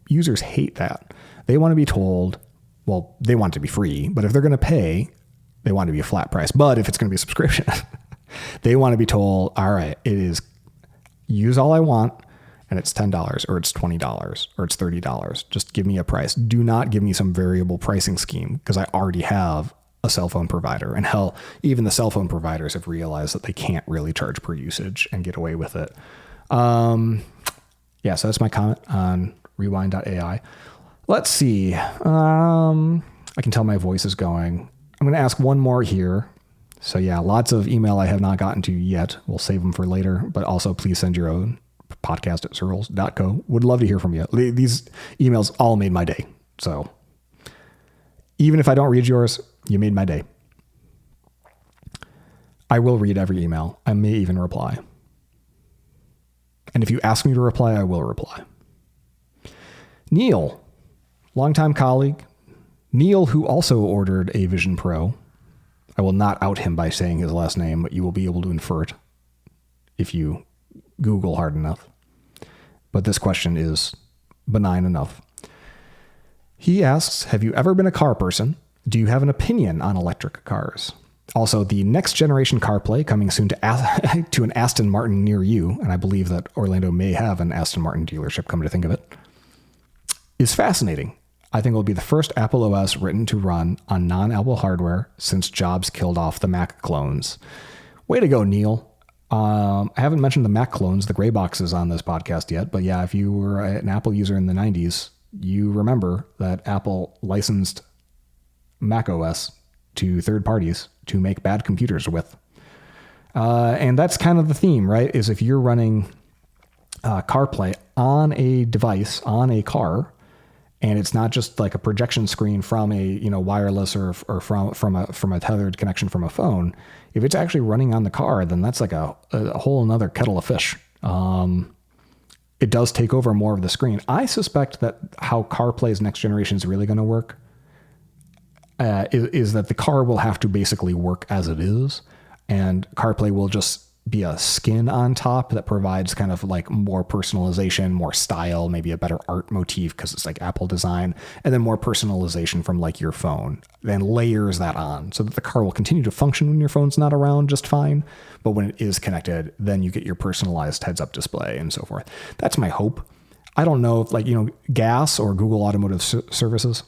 Users hate that. They want to be told, well, they want it to be free, but if they're going to pay, they want it to be a flat price. But if it's going to be a subscription, they want to be told, all right, it is use all I want, and it's $10 or it's $20 or it's $30. Just give me a price. Do not give me some variable pricing scheme, because I already have a cell phone provider. And hell, even the cell phone providers have realized that they can't really charge per usage and get away with it. So that's my comment on rewind.ai. Let's see. I can tell my voice is going. I'm going to ask one more here. So yeah, lots of email I have not gotten to yet. We'll save them for later, but also please send your own. podcast@searles.co. Would love to hear from you. These emails all made my day. So even if I don't read yours, you made my day. I will read every email. I may even reply. And if you ask me to reply, I will reply. Neil, longtime colleague. Neil, who also ordered a Vision Pro. I will not out him by saying his last name, but you will be able to infer it if you Google hard enough. But this question is benign enough. He asks, have you ever been a car person? Do you have an opinion on electric cars? Also, the next generation CarPlay coming soon to to an Aston Martin near you, and I believe that Orlando may have an Aston Martin dealership, come to think of it, is fascinating. I think it will be the first Apple OS written to run on non-Apple hardware since Jobs killed off the Mac clones. Way to go, Neil. I haven't mentioned the Mac clones, the gray boxes, on this podcast yet, but yeah, if you were an Apple user in the 90s, you remember that Apple licensed Mac OS to third parties to make bad computers with. And that's kind of the theme, right? Is if you're running CarPlay on a device, on a car, and it's not just like a projection screen from a wireless or from a tethered connection from a phone. If it's actually running on the car, then that's like a whole another kettle of fish. It does take over more of the screen. I suspect that how CarPlay's next generation is really going to work is that the car will have to basically work as it is, and CarPlay will just be a skin on top that provides kind of like more personalization, more style, maybe a better art motif because it's like Apple design, and then more personalization from like your phone, then layers that on so that the car will continue to function when your phone's not around just fine. But when it is connected, then you get your personalized heads up display and so forth. That's my hope. I don't know if Gas or Google Automotive Services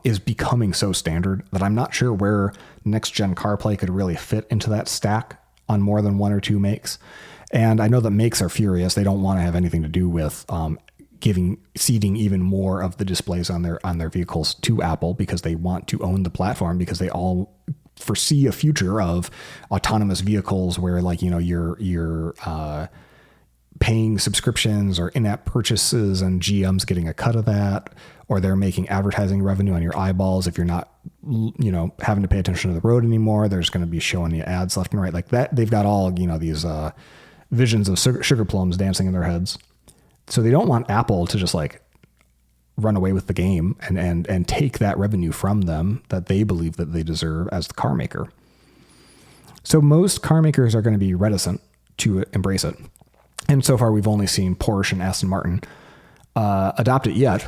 is becoming so standard that I'm not sure where next gen CarPlay could really fit into that stack on more than one or two makes. And I know that makes are furious. They don't want to have anything to do with ceding even more of the displays on their vehicles to Apple, because they want to own the platform, because they all foresee a future of autonomous vehicles where you're paying subscriptions or in-app purchases and GM's getting a cut of that, or they're making advertising revenue on your eyeballs. If you're not, having to pay attention to the road anymore, they're just going to be showing you ads left and right like that. They've got all, these visions of sugar plums dancing in their heads. So they don't want Apple to just like run away with the game and take that revenue from them that they believe that they deserve as the car maker. So most car makers are going to be reticent to embrace it. And so far, we've only seen Porsche and Aston Martin adopt it yet.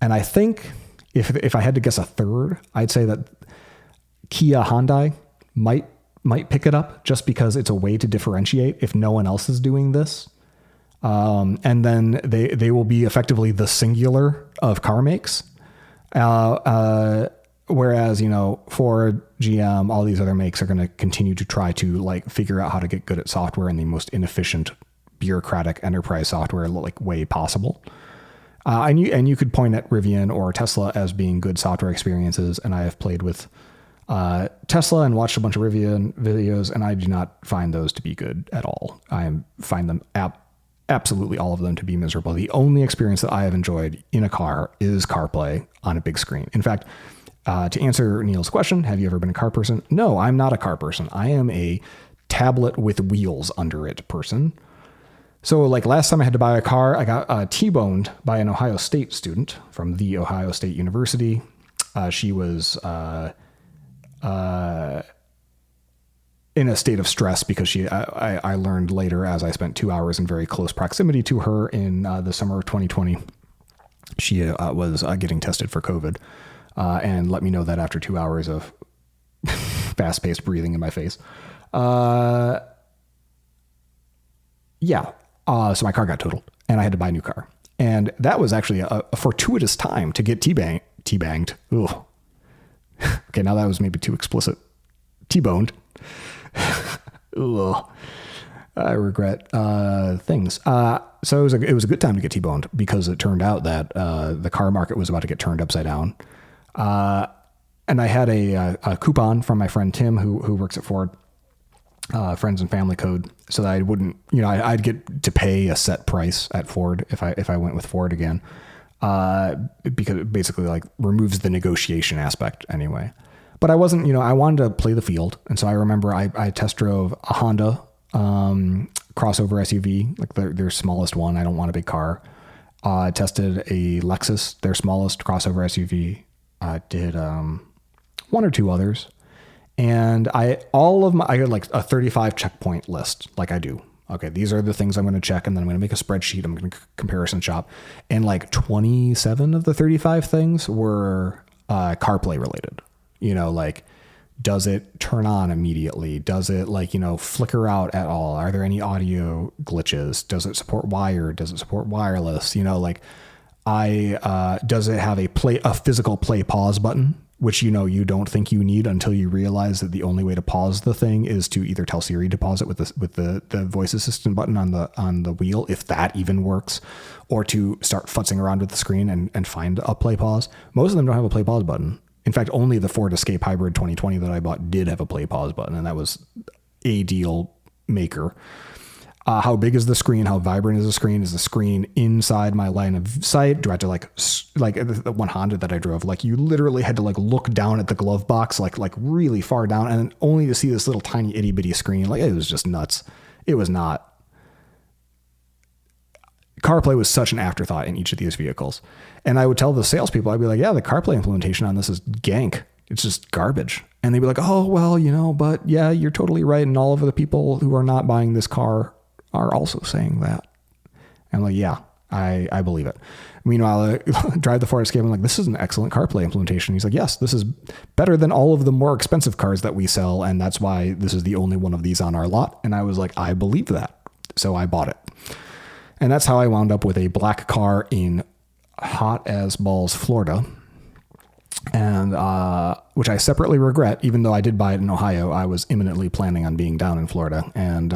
And I think if I had to guess a third, I'd say that Kia Hyundai might pick it up just because it's a way to differentiate if no one else is doing this. And then they will be effectively the singular of car makes. Whereas, Ford, GM, all these other makes are going to continue to try to like figure out how to get good at software in the most inefficient, bureaucratic enterprise software way possible. And you could point at Rivian or Tesla as being good software experiences. And I have played with Tesla and watched a bunch of Rivian videos, and I do not find those to be good at all. I find them absolutely all of them to be miserable. The only experience that I have enjoyed in a car is CarPlay on a big screen. In fact, to answer Neil's question, have you ever been a car person? No, I'm not a car person. I am a tablet with wheels under it person. So like last time I had to buy a car, I got T-boned by an Ohio State student from the Ohio State University. She was in a state of stress because I learned later, as I spent 2 hours in very close proximity to her in the summer of 2020, she was getting tested for COVID, and let me know that after 2 hours of fast-paced breathing in my face. So my car got totaled and I had to buy a new car. And that was actually a fortuitous time to get T-banged. Ugh. Okay, now that was maybe too explicit. T-boned. Ugh. I regret things. So it was a good time to get T-boned because it turned out that the car market was about to get turned upside down. And I had a coupon from my friend Tim, who works at Ford, friends and family code, so that I wouldn't, I'd get to pay a set price at Ford if I went with Ford again, because it basically like removes the negotiation aspect anyway. But I wasn't, I wanted to play the field. And so I remember I test drove a Honda crossover SUV, like their smallest one. I don't want a big car. Tested a Lexus, their smallest crossover SUV. Did one or two others. And I got like a 35 checkpoint list, like I do. Okay, these are the things I'm going to check, and then I'm going to make a spreadsheet. I'm going to comparison shop. And like 27 of the 35 things were CarPlay related. Like Does it turn on immediately? Does it flicker out at all? Are there any audio glitches? Does it support wired? Does it support wireless? Does it have a physical play pause button, which you don't think you need until you realize that the only way to pause the thing is to either tell Siri to pause it with the voice assistant button on the wheel, if that even works, or to start futzing around with the screen and find a play pause. Most of them don't have a play pause button. In fact, only the Ford Escape Hybrid 2020 that I bought did have a play pause button, and that was a deal maker. How big is the screen? How vibrant is the screen? Is the screen inside my line of sight? Do I have to like the one Honda that I drove? You literally had to look down at the glove box, really far down, and only to see this little tiny itty bitty screen. It was just nuts. It was not. CarPlay was such an afterthought in each of these vehicles. And I would tell the salespeople, I'd be like, yeah, the CarPlay implementation on this is gank. It's just garbage. And they'd be like, oh, well, but yeah, you're totally right. And all of the people who are not buying this car are also saying that. And I'm like, yeah, I believe it. Meanwhile, I drive the Ford Escape. I'm like, this is an excellent CarPlay implementation. He's like, yes, this is better than all of the more expensive cars that we sell. And that's why this is the only one of these on our lot. And I was like, I believe that. So I bought it. And that's how I wound up with a black car in hot as balls, Florida. And which I separately regret, even though I did buy it in Ohio. I was imminently planning on being down in Florida. And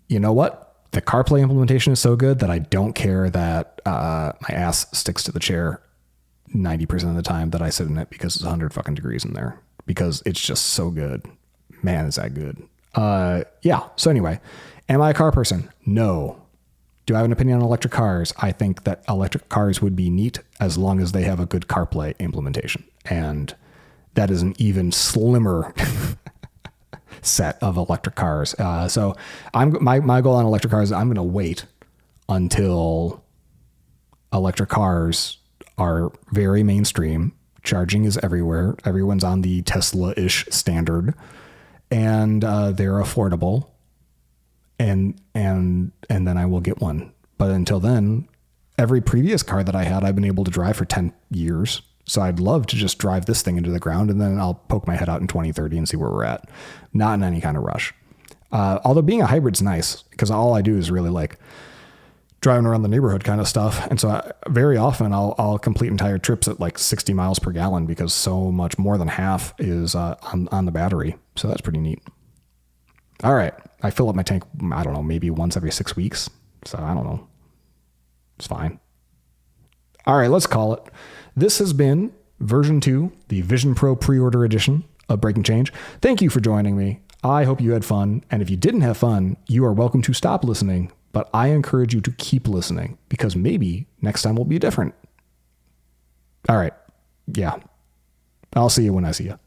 you know what? The CarPlay implementation is so good that I don't care that my ass sticks to the chair 90% of the time that I sit in it, because it's 100 fucking degrees in there, because it's just so good. Man, is that good. Yeah. So anyway, am I a car person? No. Do I have an opinion on electric cars? I think that electric cars would be neat as long as they have a good CarPlay implementation. And that is an even slimmer set of electric cars. So my goal on electric cars is I'm going to wait until electric cars are very mainstream. Charging is everywhere. Everyone's on the Tesla-ish standard, and they're affordable. And then I will get one. But until then, every previous car that I had, I've been able to drive for 10 years. So I'd love to just drive this thing into the ground, and then I'll poke my head out in 2030 and see where we're at. Not in any kind of rush. Although being a hybrid's nice, because all I do is really driving around the neighborhood kind of stuff. And so very often I'll complete entire trips at 60 miles per gallon, because so much more than half is on the battery. So that's pretty neat. All right. I fill up my tank, I don't know, maybe once every 6 weeks. So I don't know. It's fine. All right, let's call it. This has been version 2, the Vision Pro pre-order edition of Breaking Change. Thank you for joining me. I hope you had fun. And if you didn't have fun, you are welcome to stop listening. But I encourage you to keep listening, because maybe next time will be different. All right. Yeah. I'll see you when I see you.